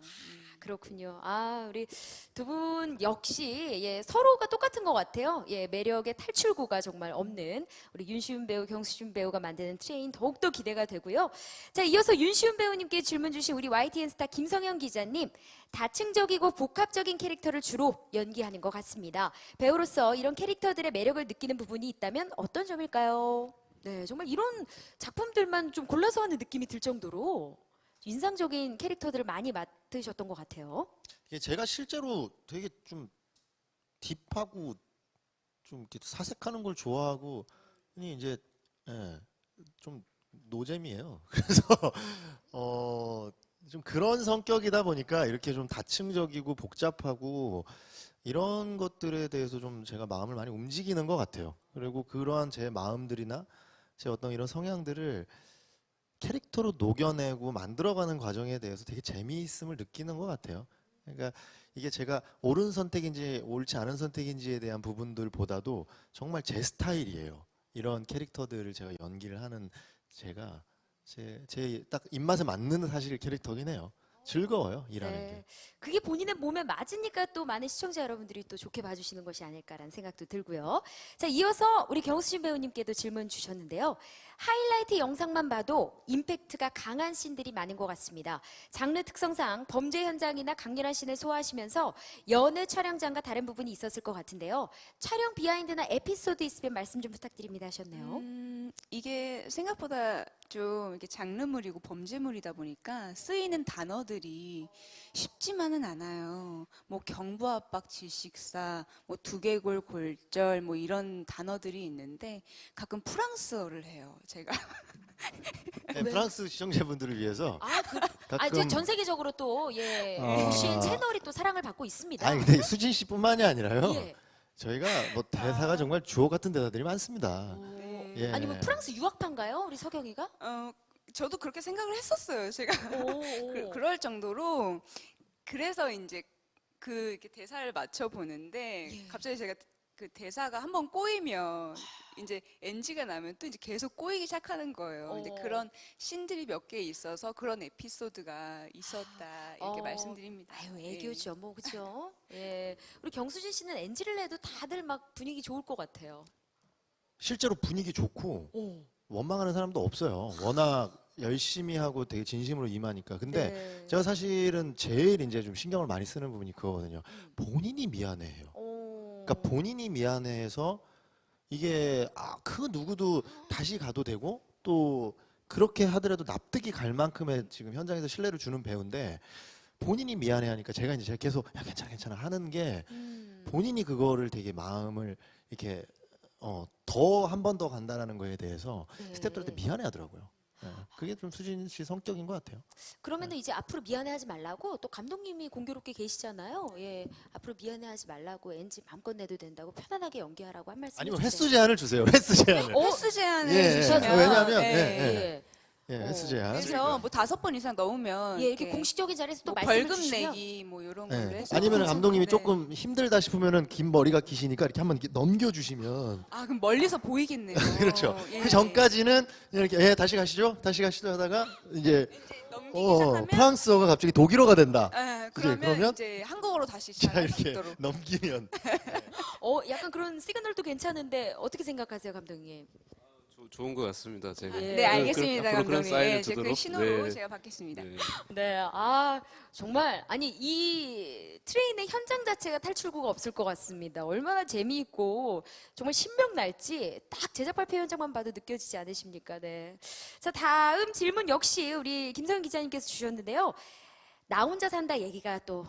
그렇군요. 아, 우리 두 분 역시 예, 서로가 똑같은 것 같아요. 예, 매력의 탈출구가 정말 없는 우리 윤시윤 배우, 경수진 배우가 만드는 트레인 더욱더 기대가 되고요. 자, 이어서 윤시윤 배우님께 질문 주신 우리 YTN 스타 김성현 기자님, 다층적이고 복합적인 캐릭터를 주로 연기하는 것 같습니다. 배우로서 이런 캐릭터들의 매력을 느끼는 부분이 있다면 어떤 점일까요? 네, 정말 이런 작품들만 좀 골라서 하는 느낌이 들 정도로 인상적인 캐릭터들을 많이 맡으셨던 것 같아요. 이게 제가 실제로 되게 좀 딥하고 좀 이렇게 사색하는 걸 좋아하고 흔히 이제 예, 좀 노잼이에요. 그래서 좀 그런 성격이다 보니까 이렇게 좀 다층적이고 복잡하고 이런 것들에 대해서 좀 제가 마음을 많이 움직이는 것 같아요. 그리고 그러한 제 마음들이나 제 어떤 이런 성향들을 캐릭터로 녹여내고 만들어가는 과정에 대해서 되게 재미있음을 느끼는 것 같아요. 그러니까 이게 제가 옳은 선택인지 옳지 않은 선택인지에 대한 부분들보다도 정말 제 스타일이에요. 이런 캐릭터들을 제가 연기를 하는 제가 제 딱 입맛에 맞는 사실 캐릭터긴 해요. 즐거워요, 일하는 게. 그게 본인의 몸에 맞으니까 또 많은 시청자 여러분들이 또 좋게 봐주시는 것이 아닐까라는 생각도 들고요. 자, 이어서 우리 경수진 배우님께도 질문 주셨는데요. 하이라이트 영상만 봐도 임팩트가 강한 씬들이 많은 것 같습니다. 장르 특성상 범죄 현장이나 강렬한 씬을 소화하시면서 연애 촬영장과 다른 부분이 있었을 것 같은데요. 촬영 비하인드나 에피소드 있으면 말씀 좀 부탁드립니다 하셨네요. 이게 생각보다 좀 이렇게 장르물이고 범죄물이다 보니까 쓰이는 단어들이 쉽지만은 않아요. 뭐 경부압박 질식사, 뭐 두개골 골절, 뭐 이런 단어들이 있는데 가끔 프랑스어를 해요. 제가 네, 프랑스 시청자분들을 위해서 이제 전 세계적으로 또 OCN 채널이 또 사랑을 받고 있습니다. 아니 근데 수진 씨뿐만이 아니라요. 예. 저희가 뭐 대사가 정말 주옥 같은 대사들이 많습니다. 네. 예. 아니 뭐 프랑스 유학파인가요, 우리 서경이가? 저도 그렇게 생각을 했었어요. 제가 오. 그럴 정도로 그래서 이제 그 이렇게 대사를 맞춰 보는데 갑자기 제가 그 대사가 한번 꼬이면 이제 NG가 나면 또 이제 계속 꼬이기 시작하는 거예요. 이제 그런 씬들이 몇 개 있어서 그런 에피소드가 있었다 이렇게 말씀드립니다. 아유, 네. 애교죠, 뭐 그죠? 예, 우리 경수진 씨는 NG를 내도 다들 막 분위기 좋을 것 같아요. 실제로 분위기 좋고 오. 원망하는 사람도 없어요. 워낙 열심히 하고 되게 진심으로 임하니까. 근데 네. 제가 사실은 제일 이제 좀 신경을 많이 쓰는 부분이 그거거든요. 본인이 미안해해요. 그러니까 본인이 미안해해서 이게 그 누구도 다시 가도 되고 또 그렇게 하더라도 납득이 갈 만큼의 지금 현장에서 신뢰를 주는 배우인데 본인이 미안해하니까 제가 계속 야 괜찮아 하는 게 본인이 그거를 되게 마음을 이렇게 더 한 번 더 간다라는 거에 대해서 스태프들한테 미안해하더라고요. 그게 좀 수진 씨 성격인 것 같아요. 그러면은 이제 앞으로 미안해하지 말라고 또 감독님이 공교롭게 계시잖아요. 예, 앞으로 미안해하지 말라고 NG 마음껏 내도 된다고 편안하게 연기하라고 한 말씀. 아니면 횟수 제한을 주세요. 횟수 제한을. 횟수 제한을 예, 주시면 왜냐하면 네. 횟수 제한. 그래서 뭐 5번 이상 넘으면 예, 이렇게 공식적인 자리에서 또 뭐 말씀을 벌금 주시면 내기 뭐 이런 걸로 해서 아니면 감독님이 네. 조금 힘들다 싶으면은 긴 머리가 기시니까 이렇게 한번 이렇게 넘겨주시면 아 그럼 멀리서 보이겠네요. 그렇죠. 예. 그 전까지는 이렇게 다시 가시죠 하다가 이제 넘기기 시작하면 프랑스어가 갑자기 독일어가 된다. 그러면, 그러면 이제 한국어로 다시 자 잘할 수 이렇게 있도록. 넘기면 약간 그런 시그널도 괜찮은데 어떻게 생각하세요, 감독님? 좋은 것 같습니다. 제가. 예. 네 알겠습니다 앞으로 그런 감독님. 사인을 예, 제가 그 두도록. 신호로 네. 제가 받겠습니다. 네. 네, 정말 아니 이 트레인의 현장 자체가 탈출구가 없을 것 같습니다. 얼마나 재미있고 정말 신명날지 딱 제작 발표 현장만 봐도 느껴지지 않으십니까? 네. 자, 다음 질문 역시 우리 김성현 기자님께서 주셨는데요. 나 혼자 산다 얘기가 또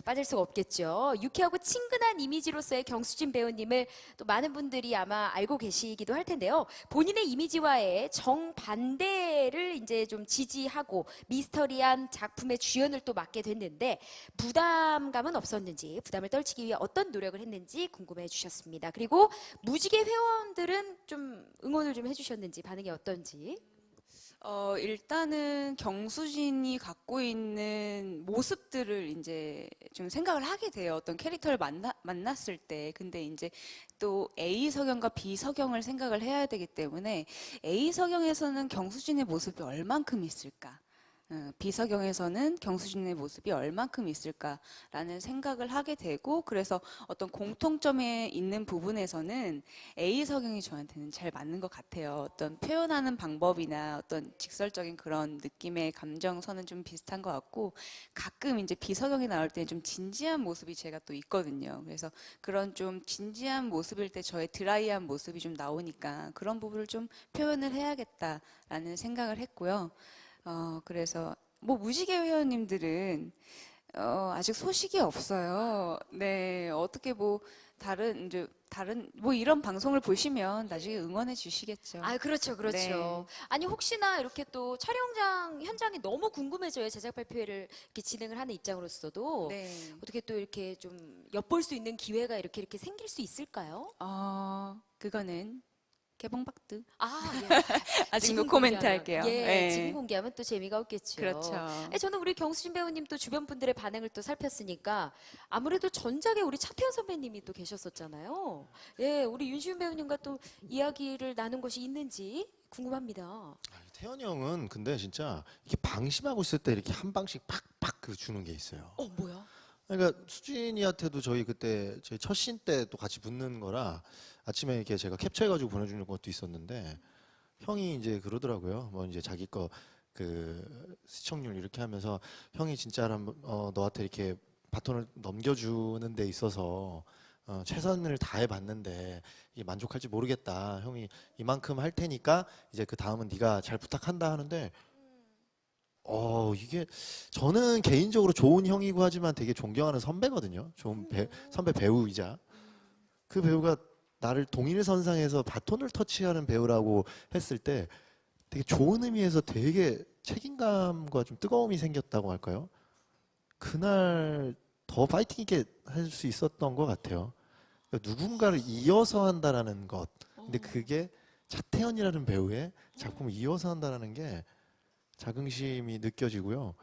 빠질 수가 없겠죠. 유쾌하고 친근한 이미지로서의 경수진 배우님을 또 많은 분들이 아마 알고 계시기도 할 텐데요. 본인의 이미지와의 정반대를 이제 좀 지지하고 미스터리한 작품의 주연을 또 맡게 됐는데 부담감은 없었는지, 부담을 떨치기 위해 어떤 노력을 했는지 궁금해 주셨습니다. 그리고 무지개 회원들은 좀 응원을 좀 해주셨는지, 반응이 어떤지. 일단은 경수진이 갖고 있는 모습들을 이제 좀 생각을 하게 돼요. 어떤 캐릭터를 만났을 때. 근데 이제 또 A 석영과 B 석영을 생각을 해야 되기 때문에 A 석영에서는 경수진의 모습이 얼만큼 있을까? 비석영에서는 경수진의 모습이 얼만큼 있을까라는 생각을 하게 되고 그래서 어떤 공통점에 있는 부분에서는 A 석영이 저한테는 잘 맞는 것 같아요. 어떤 표현하는 방법이나 어떤 직설적인 그런 느낌의 감정선은 좀 비슷한 것 같고 가끔 이제 비석영이 나올 때는 좀 진지한 모습이 제가 또 있거든요. 그래서 그런 좀 진지한 모습일 때 저의 드라이한 모습이 좀 나오니까 그런 부분을 좀 표현을 해야겠다라는 생각을 했고요. 그래서 뭐 무지개 회원님들은 아직 소식이 없어요. 네, 어떻게 뭐 다른 뭐 이런 방송을 보시면 나중에 응원해 주시겠죠. 그렇죠, 그렇죠. 네. 아니 혹시나 이렇게 또 촬영장 현장이 너무 궁금해져요. 제작 발표회를 이렇게 진행을 하는 입장으로서도 네. 어떻게 또 이렇게 좀 엿볼 수 있는 기회가 이렇게 생길 수 있을까요? 그거는 개봉박두. 예. 아직 지금 노코멘트 공개하면, 할게요. 예, 네. 지금 공개하면 또 재미가 없겠죠. 그렇죠. 저는 우리 경수진 배우님 또 주변 분들의 반응을 또 살폈으니까 아무래도 전작에 우리 차태현 선배님이 또 계셨었잖아요. 예, 우리 윤시윤 배우님과 또 이야기를 나눈 것이 있는지 궁금합니다. 태연이 형은 근데 진짜 이렇게 방심하고 있을 때 이렇게 한 방씩 팍팍 주는 게 있어요. 뭐야? 그러니까 수진이한테도 저희 그때 저희 첫 씬 때 또 같이 붙는 거라 아침에 이렇게 제가 캡처해가지고 보내주는 것도 있었는데 형이 이제 그러더라고요. 뭐 이제 자기 거 그 시청률 이렇게 하면서 형이 진짜 너한테 이렇게 바톤을 넘겨주는 데 있어서 최선을 다해봤는데 이게 만족할지 모르겠다. 형이 이만큼 할 테니까 이제 그 다음은 네가 잘 부탁한다 하는데 이게 저는 개인적으로 좋은 형이고 하지만 되게 존경하는 선배거든요. 좋은 선배 배우이자 그 배우가 나를 동일선상에서 바톤을 터치하는 배우라고 했을 때 되게 좋은 의미에서 되게 책임감과 좀 뜨거움이 생겼다고 할까요? 그날 더 파이팅 있게 할 수 있었던 것 같아요. 그러니까 누군가를 이어서 한다라는 것. 근데 그게 차태현이라는 배우의 작품을 이어서 한다라는 게 자긍심이 느껴지고요.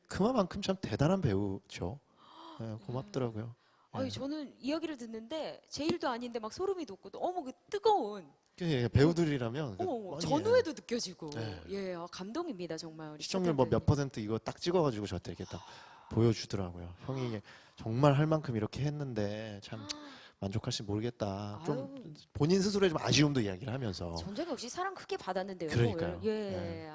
그만큼 참 대단한 배우죠. 고맙더라고요. 저는 이야기를 듣는데 제 일도 아닌데 막 소름이 돋고 너무 그 뜨거운 배우들이라면 전후에도 느껴지고 네. 감동입니다 정말. 우리 시청률 뭐 몇 퍼센트 이거 딱 찍어가지고 저한테 이렇게 딱 보여주더라고요. 형이 정말 할 만큼 이렇게 했는데 참 만족할지 모르겠다. 좀 본인 스스로의 좀 아쉬움도 이야기를 하면서. 전작에 역시 사랑 크게 받았는데요. 그러니까요. 예.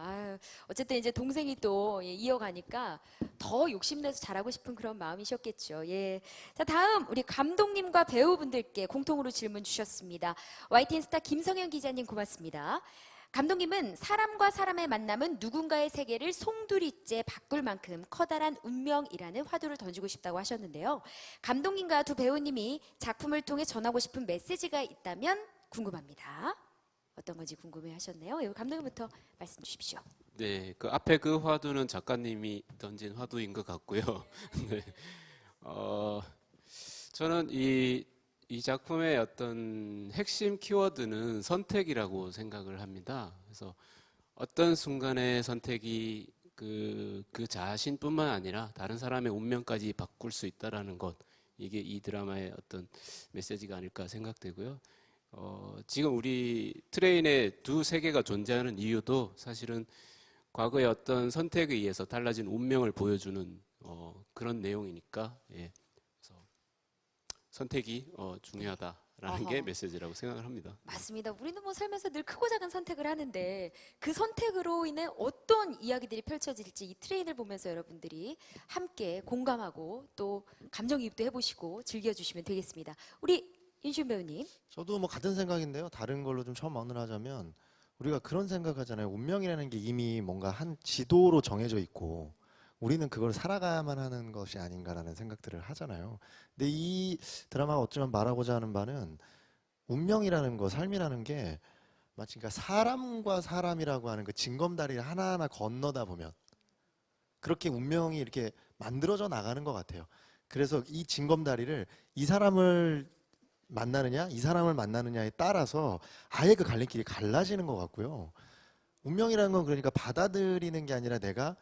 어쨌든 이제 동생이 또 이어가니까 더 욕심내서 잘하고 싶은 그런 마음이셨겠죠. 예. 자, 다음 우리 감독님과 배우분들께 공통으로 질문 주셨습니다. YTN 스타 김성현 기자님 고맙습니다. 감독님은 사람과 사람의 만남은 누군가의 세계를 송두리째 바꿀 만큼 커다란 운명이라는 화두를 던지고 싶다고 하셨는데요. 감독님과 두 배우님이 작품을 통해 전하고 싶은 메시지가 있다면 궁금합니다. 어떤 건지 궁금해 하셨네요. 감독님부터 말씀 주십시오. 네, 그 앞에 그 화두는 작가님이 던진 화두인 것 같고요. 네. 저는 이 작품의 어떤 핵심 키워드는 선택이라고 생각을 합니다. 그래서 어떤 순간의 선택이 그 자신뿐만 아니라 다른 사람의 운명까지 바꿀 수 있다라는 것, 이게 이 드라마의 어떤 메시지가 아닐까 생각되고요. 지금 우리 트레인에 두 세계가 존재하는 이유도 사실은 과거의 어떤 선택에 의해서 달라진 운명을 보여주는 그런 내용이니까, 예. 그래서 선택이 중요하다라는 게 어허. 메시지라고 생각을 합니다. 맞습니다. 우리는 뭐 살면서 늘 크고 작은 선택을 하는데 그 선택으로 인해 어떤 이야기들이 펼쳐질지 이 트레인을 보면서 여러분들이 함께 공감하고 또 감정이입도 해보시고 즐겨주시면 되겠습니다. 우리 윤시훈 배우님. 저도 뭐 같은 생각인데요. 다른 걸로 좀 첨언을 하자면 우리가 그런 생각하잖아요. 운명이라는 게 이미 뭔가 한 지도로 정해져 있고 우리는 그걸 살아가야만 하는 것이 아닌가라는 생각들을 하잖아요. 근데 이 드라마가 어쩌면 말하고자 하는 바는 운명이라는 거, 삶이라는 게 마치 그러니까 사람과 사람이라고 하는 그 징검다리를 하나하나 건너다 보면 그렇게 운명이 이렇게 만들어져 나가는 것 같아요. 그래서 이 징검다리를 이 사람을 만나느냐, 이 사람을 만나느냐에 따라서 아예 그 갈림길이 갈라지는 것 같고요. 운명이라는 건 그러니까 받아들이는 게 아니라 내가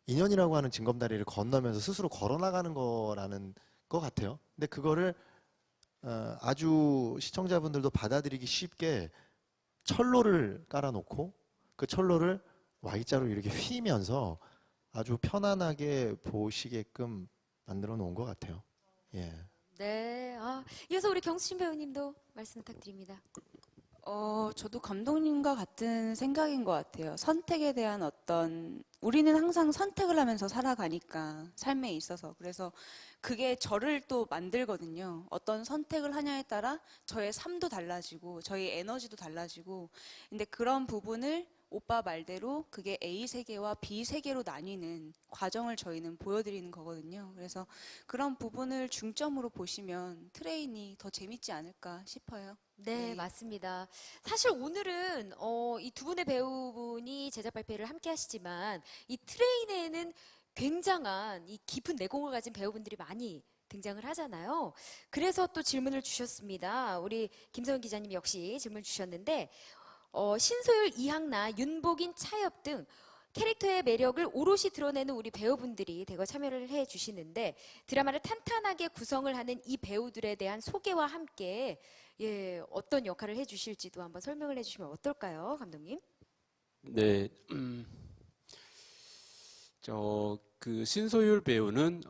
인연이라고 하는 징검다리를 건너면서 스스로 걸어나가는 거라는 것 같아요. 근데 그거를 아주 시청자분들도 받아들이기 쉽게 철로를 깔아놓고 그 철로를 Y자로 이렇게 휘면서 아주 편안하게 보시게끔 만들어 놓은 것 같아요. 예. 네. 이어서 우리 경수진 배우님도 말씀 부탁드립니다. 저도 감독님과 같은 생각인 것 같아요. 선택에 대한 우리는 항상 선택을 하면서 살아가니까, 삶에 있어서. 그래서 그게 저를 또 만들거든요. 어떤 선택을 하냐에 따라 저의 삶도 달라지고, 저희 에너지도 달라지고. 근데 그런 부분을 오빠 말대로 그게 A 세계와 B 세계로 나뉘는 과정을 저희는 보여드리는 거거든요. 그래서 그런 부분을 중점으로 보시면 트레인이 더 재밌지 않을까 싶어요. 네, 네. 맞습니다. 사실 오늘은 이 두 분의 배우분이 제작 발표를 함께 하시지만 이 트레인에는 굉장한 이 깊은 내공을 가진 배우분들이 많이 등장을 하잖아요. 그래서 또 질문을 주셨습니다. 우리 김서은 기자님 역시 질문 주셨는데 신소율, 이항나, 윤복인, 차엽 등 캐릭터의 매력을 오롯이 드러내는 우리 배우분들이 대거 참여를 해주시는데 드라마를 탄탄하게 구성을 하는 이 배우들에 대한 소개와 함께 어떤 역할을 해주실지도 한번 설명을 해주시면 어떨까요, 감독님? 네, 그 신소율 배우는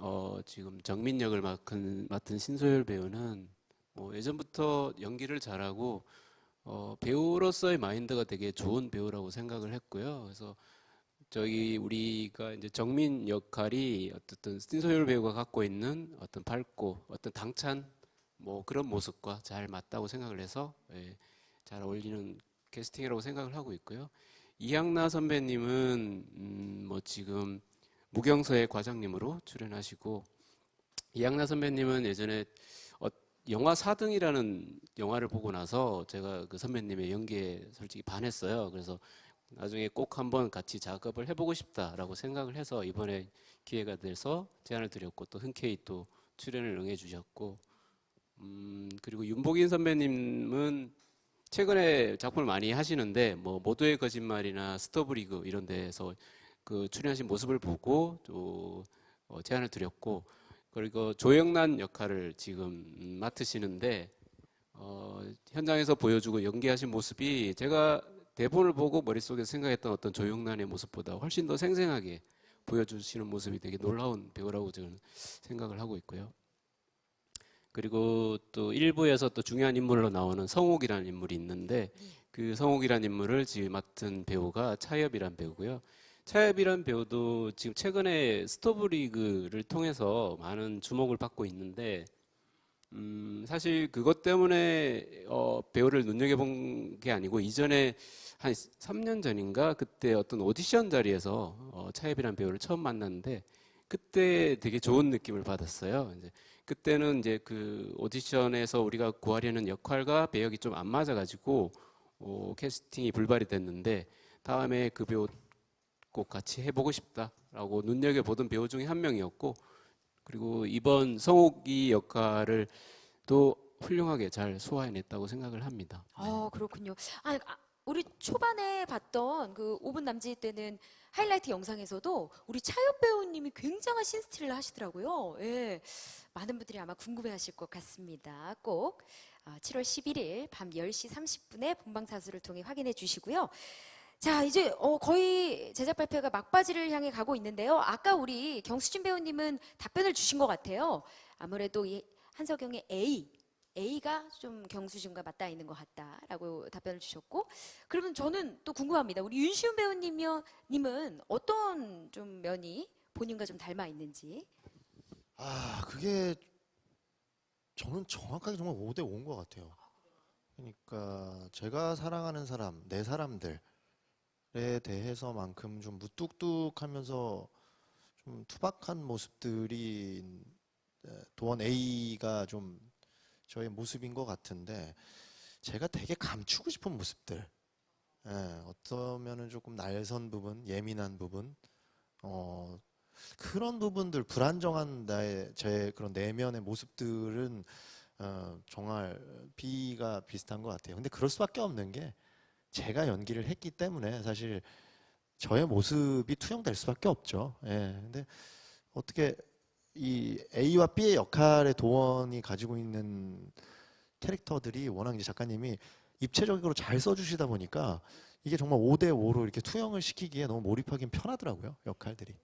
지금 정민 역을 맡은 신소율 배우는 예전부터 연기를 잘하고 배우로서의 마인드가 되게 좋은 배우라고 생각을 했고요. 그래서 우리가 이제 정민 역할이 어쨌든 신소율 배우가 갖고 있는 어떤 밝고 어떤 당찬 그런 모습과 잘 맞다고 생각을 해서 잘 어울리는 캐스팅이라고 생각을 하고 있고요. 이항나 선배님은 지금 무경서의 과장님으로 출연하시고, 이항나 선배님은 예전에 영화 4등이라는 영화를 보고 나서 제가 그 선배님의 연기에 솔직히 반했어요. 그래서 나중에 꼭 한번 같이 작업을 해보고 싶다라고 생각을 해서 이번에 기회가 돼서 제안을 드렸고, 또 흔쾌히 또 출연을 응해주셨고, 그리고 윤복인 선배님은 최근에 작품을 많이 하시는데 모두의 거짓말이나 스토브리그 이런 데에서 그 출연하신 모습을 보고 또 제안을 드렸고, 그리고 조영란 역할을 지금 맡으시는데 현장에서 보여주고 연기하신 모습이 제가 대본을 보고 머릿속에 생각했던 어떤 조영란의 모습보다 훨씬 더 생생하게 보여주시는 모습이 되게 놀라운 배우라고 저는 생각을 하고 있고요. 그리고 또 일부에서 또 중요한 인물로 나오는 성욱이라는 인물이 있는데 그 성욱이라는 인물을 지금 맡은 배우가 차엽이라는 배우고요. 차엽이라는 배우도 지금 최근에 스토브리그를 통해서 많은 주목을 받고 있는데 사실 그것 때문에 배우를 눈여겨본 게 아니고 이전에 한 3년 전인가 그때 어떤 오디션 자리에서 차엽이라는 배우를 처음 만났는데 그때 되게 좋은 느낌을 받았어요. 그때는 이제 그 오디션에서 우리가 구하려는 역할과 배역이 좀 안 맞아가지고 캐스팅이 불발이 됐는데 다음에 그 배우 꼭 같이 해보고 싶다라고 눈여겨보던 배우 중에 한 명이었고, 그리고 이번 성욱이 역할을 또 훌륭하게 잘 소화해냈다고 생각을 합니다. 그렇군요. 우리 초반에 봤던 그 5분 남짓 되는 하이라이트 영상에서도 우리 차엽 배우님이 굉장한 신스틸을 하시더라고요. 예. 많은 분들이 아마 궁금해하실 것 같습니다. 꼭 7월 11일 밤 10시 30분에 본방사수를 통해 확인해 주시고요. 자, 이제 거의 제작 발표가 막바지를 향해 가고 있는데요. 아까 우리 경수진 배우님은 답변을 주신 것 같아요. 아무래도 이 한석영의 A가 좀 경수진과 맞닿아 있는 것 같다라고 답변을 주셨고, 그러면 저는 또 궁금합니다. 우리 윤시훈 배우님은 어떤 좀 면이 본인과 좀 닮아 있는지. 그게 저는 정확하게 정말 5대 5인 것 같아요. 그러니까 제가 사랑하는 사람, 내 사람들에 대해서만큼 좀 무뚝뚝하면서 좀 투박한 모습들이 도원 A가 좀 저의 모습인 것 같은데, 제가 되게 감추고 싶은 모습들, 어떠면은 조금 날선 부분, 예민한 부분, 그런 부분들, 불안정한 제 그런 내면의 모습들은 정말 B가 비슷한 것 같아요. 근데 그럴 수밖에 없는 게 제가 연기를 했기 때문에 사실 저의 모습이 투영될 수밖에 없죠. 근데 어떻게 이 A와 B의 역할의 도원이 가지고 있는 캐릭터들이 워낙 이제 작가님이 입체적으로 잘 써주시다 보니까 이게 정말 5대 5로 이렇게 투영을 시키기에 너무 몰입하기는 편하더라고요, 역할들이.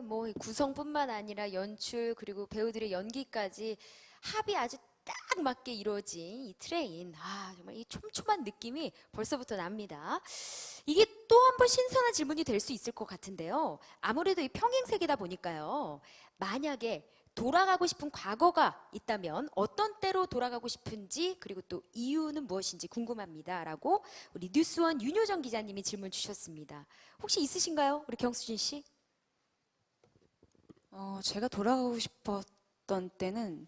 뭐 구성뿐만 아니라 연출 그리고 배우들의 연기까지 합이 아주 딱 맞게 이루어진 이 트레인. 정말 이 촘촘한 느낌이 벌써부터 납니다. 이게 또 한 번 신선한 질문이 될 수 있을 것 같은데요. 아무래도 이 평행세계다 보니까요. 만약에 돌아가고 싶은 과거가 있다면 어떤 때로 돌아가고 싶은지, 그리고 또 이유는 무엇인지 궁금합니다. 라고 우리 뉴스원 윤효정 기자님이 질문 주셨습니다. 혹시 있으신가요? 우리 경수진 씨? 제가 돌아가고 싶었던 때는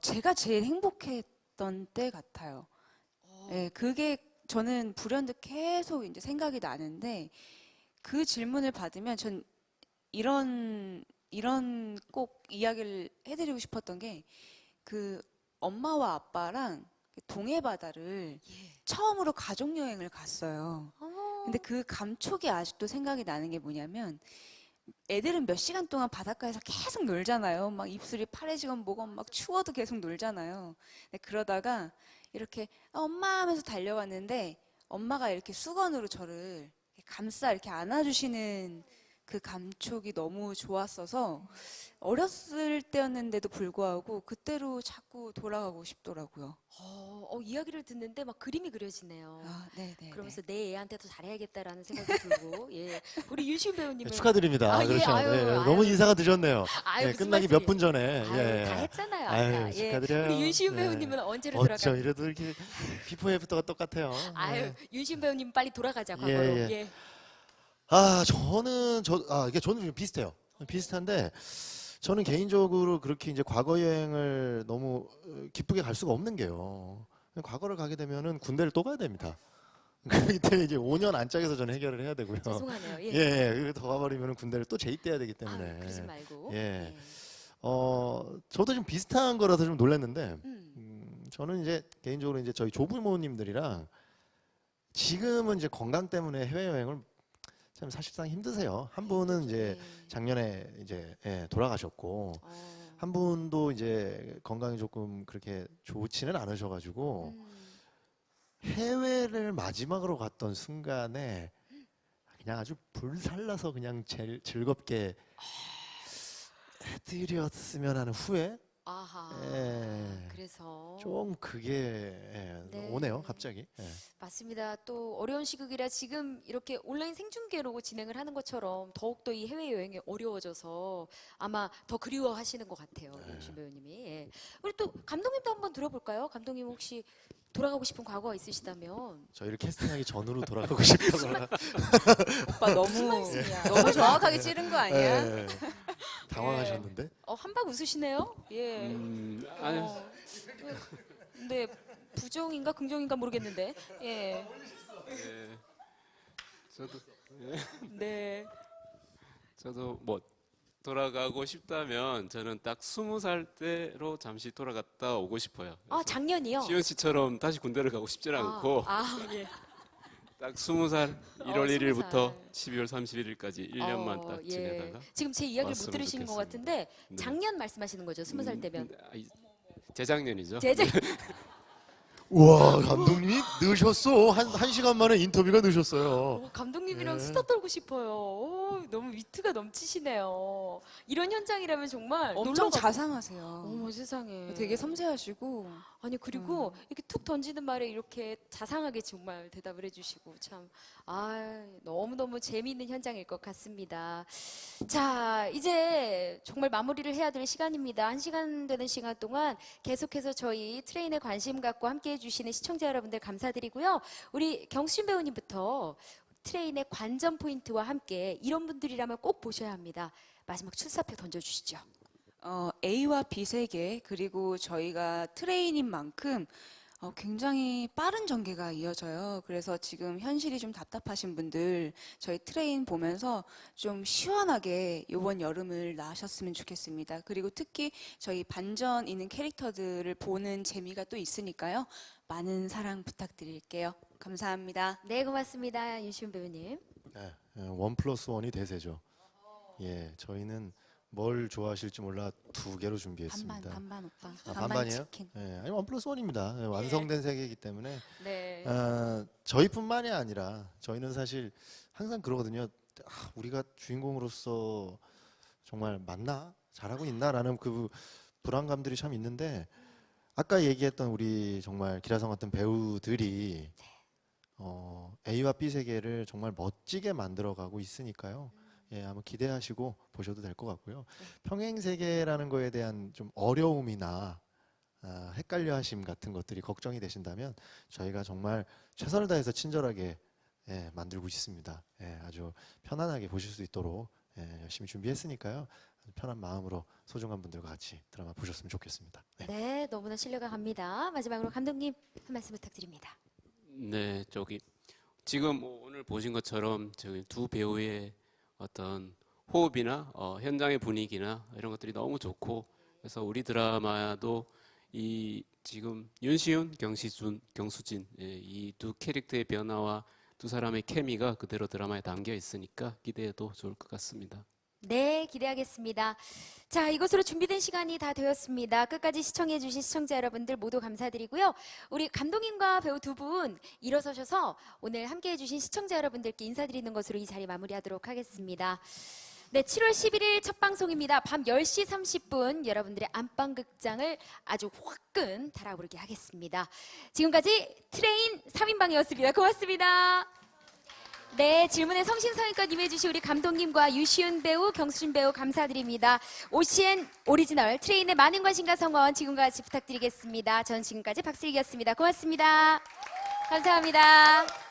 제가 제일 행복했던 때 같아요. 그게 저는 불현듯 계속 이제 생각이 나는데, 그 질문을 받으면 전 이런 꼭 이야기를 해드리고 싶었던 게, 그 엄마와 아빠랑 동해 바다를 처음으로 가족 여행을 갔어요. 근데 그 감촉이 아직도 생각이 나는 게 뭐냐면, 애들은 몇 시간 동안 바닷가에서 계속 놀잖아요. 막 입술이 파래지건 뭐건 막 추워도 계속 놀잖아요. 근데 그러다가 이렇게 엄마 하면서 달려왔는데 엄마가 이렇게 수건으로 저를 감싸 이렇게 안아주시는 그 감촉이 너무 좋았어서 어렸을 때였는데도 불구하고 그때로 자꾸 돌아가고 싶더라고요. 이야기를 듣는데 막 그림이 그려지네요. 네네. 그러면서 내 애한테 더 잘해야겠다라는 생각이 들고. 예. 우리 유시훈 배우님은 축하드립니다. 예, 그렇죠. 아유, 너무 아유. 인사가 늦었네요. 아유, 무슨 끝나기 말씀이에요. 몇 분 전에. 다 했잖아요. 아까. 축하드려요. 우리 윤시훈 배우님은 언제로 돌아가? 어쩜 이래도 이렇게 비포 애프터가 똑같아요. 윤시훈 배우님 빨리 돌아가자 과거로. 예. 예. 저는 좀 비슷해요. 비슷한데, 저는 개인적으로 그렇게 이제 과거 여행을 너무 기쁘게 갈 수가 없는 게요. 과거를 가게 되면은 군대를 또 가야 됩니다. 그렇기 때문에 이제 5년 안짝에서 저는 해결을 해야 되고요. 죄송하네요. 예. 그리고 더 가버리면 군대를 또 재입대해야 되기 때문에. 그러지 말고. 예. 저도 좀 비슷한 거라서 좀 놀랐는데, 음. 저는 이제 개인적으로 이제 저희 조부모님들이랑 지금은 이제 건강 때문에 해외 여행을 참 사실상 힘드세요. 한 분은 이제 작년에 이제 돌아가셨고, 한 분도 이제 건강이 조금 그렇게 좋지는 않으셔가지고 해외를 마지막으로 갔던 순간에 그냥 아주 불살라서 그냥 제일 즐겁게 해드렸으면 하는 후회. 그래서 좀 그게 네. 오네요, 갑자기. 맞습니다. 또 어려운 시국이라 지금 이렇게 온라인 생중계로 진행을 하는 것처럼 더욱더 이 해외 여행이 어려워져서 아마 더 그리워하시는 것 같아요, 윤신 배우님이. 예. 우리 또 감독님도 한번 들어볼까요? 감독님 혹시 돌아가고 싶은 과거가 있으시다면. 저희를 캐스팅하기 전으로 돌아가고 싶어서. 오빠 너무 정확하게 찌른 거 아니야? 당황하셨는데? 한박 웃으시네요. 예. 아니, 근데 부정인가 긍정인가 모르겠는데. 예. 저도 네. 저도 뭐 돌아가고 싶다면 저는 딱 20살 때로 잠시 돌아갔다 오고 싶어요. 아, 작년이요? 시현 씨처럼 다시 군대를 가고 싶지는 않고 예. 딱 20살 1월 20살. 1일부터 12월 31일까지 1년만 딱 예. 지내다가 지금 제 이야기를 못 왔으면 들으시는 것 좋겠습니다. 같은데 네. 작년 말씀하시는 거죠? 20살 때면. 재작년이죠. 제작 우와 감독님이 늦었어. 한 시간 만에 인터뷰가 늦었어요. 감독님이랑 예. 수다 떨고 싶어요. 너무 위트가 넘치시네요. 이런 현장이라면 정말 엄청 놀러 가- 자상하세요. 어머 세상에. 되게 섬세하시고 아니 그리고 이렇게 툭 던지는 말에 이렇게 자상하게 정말 대답을 해주시고 참 너무너무 재미있는 현장일 것 같습니다. 자 이제 정말 마무리를 해야 될 시간입니다. 1시간 되는 시간 동안 계속해서 저희 트레인에 관심 갖고 함께해 주시는 시청자 여러분들 감사드리고요. 우리 경수진 배우님부터 트레인의 관전 포인트와 함께 이런 분들이라면 꼭 보셔야 합니다. 마지막 출사표 던져주시죠. A와 B 세계 그리고 저희가 트레인인 만큼 굉장히 빠른 전개가 이어져요. 그래서 지금 현실이 좀 답답하신 분들 저희 트레인 보면서 좀 시원하게 이번 여름을 나셨으면 좋겠습니다. 그리고 특히 저희 반전 있는 캐릭터들을 보는 재미가 또 있으니까요. 많은 사랑 부탁드릴게요. 감사합니다. 네, 고맙습니다. 윤시훈 배우님. 네, 1+1이 대세죠. 예, 저희는 뭘 좋아하실지 몰라 2개로 준비했습니다. 반반 오빠. 아, 반반이에요? 치킨. 예, 아니 1+1입니다. 완성된 세계이기 때문에 네. 저희뿐만이 아니라 저희는 사실 항상 그러거든요. 우리가 주인공으로서 정말 맞나? 잘하고 있나라는 그 불안감들이 참 있는데 아까 얘기했던 우리 정말 기라성 같은 배우들이 A와 B 세계를 정말 멋지게 만들어가고 있으니까요. 예, 한번 기대하시고 보셔도 될 것 같고요. 평행 세계라는 거에 대한 좀 어려움이나 헷갈려하심 같은 것들이 걱정이 되신다면 저희가 정말 최선을 다해서 친절하게 만들고 있습니다. 예, 아주 편안하게 보실 수 있도록 열심히 준비했으니까요. 편한 마음으로 소중한 분들과 같이 드라마 보셨으면 좋겠습니다. 네. 네, 너무나 신뢰가 갑니다. 마지막으로 감독님 한 말씀 부탁드립니다. 네, 지금 오늘 보신 것처럼 저기 두 배우의 어떤 호흡이나 현장의 분위기나 이런 것들이 너무 좋고 그래서 우리 드라마도 이 지금 윤시훈, 경수진 이 두 캐릭터의 변화와 두 사람의 케미가 그대로 드라마에 담겨 있으니까 기대해도 좋을 것 같습니다. 네, 기대하겠습니다. 자, 이것으로 준비된 시간이 다 되었습니다. 끝까지 시청해주신 시청자 여러분들 모두 감사드리고요. 우리 감독님과 배우 두 분 일어서셔서 오늘 함께해주신 시청자 여러분들께 인사드리는 것으로 이 자리 마무리하도록 하겠습니다. 네, 7월 11일 첫 방송입니다. 밤 10시 30분 여러분들의 안방극장을 아주 화끈 달아오르게 하겠습니다. 지금까지 트레인 3인방이었습니다. 고맙습니다. 네, 질문에 성심성의껏 임해주신 우리 감독님과 유시훈 배우, 경수진 배우 감사드립니다. OCN 오리지널 트레인의 많은 관심과 성원 지금과 같이 부탁드리겠습니다. 전 지금까지 박슬기였습니다. 고맙습니다. 감사합니다.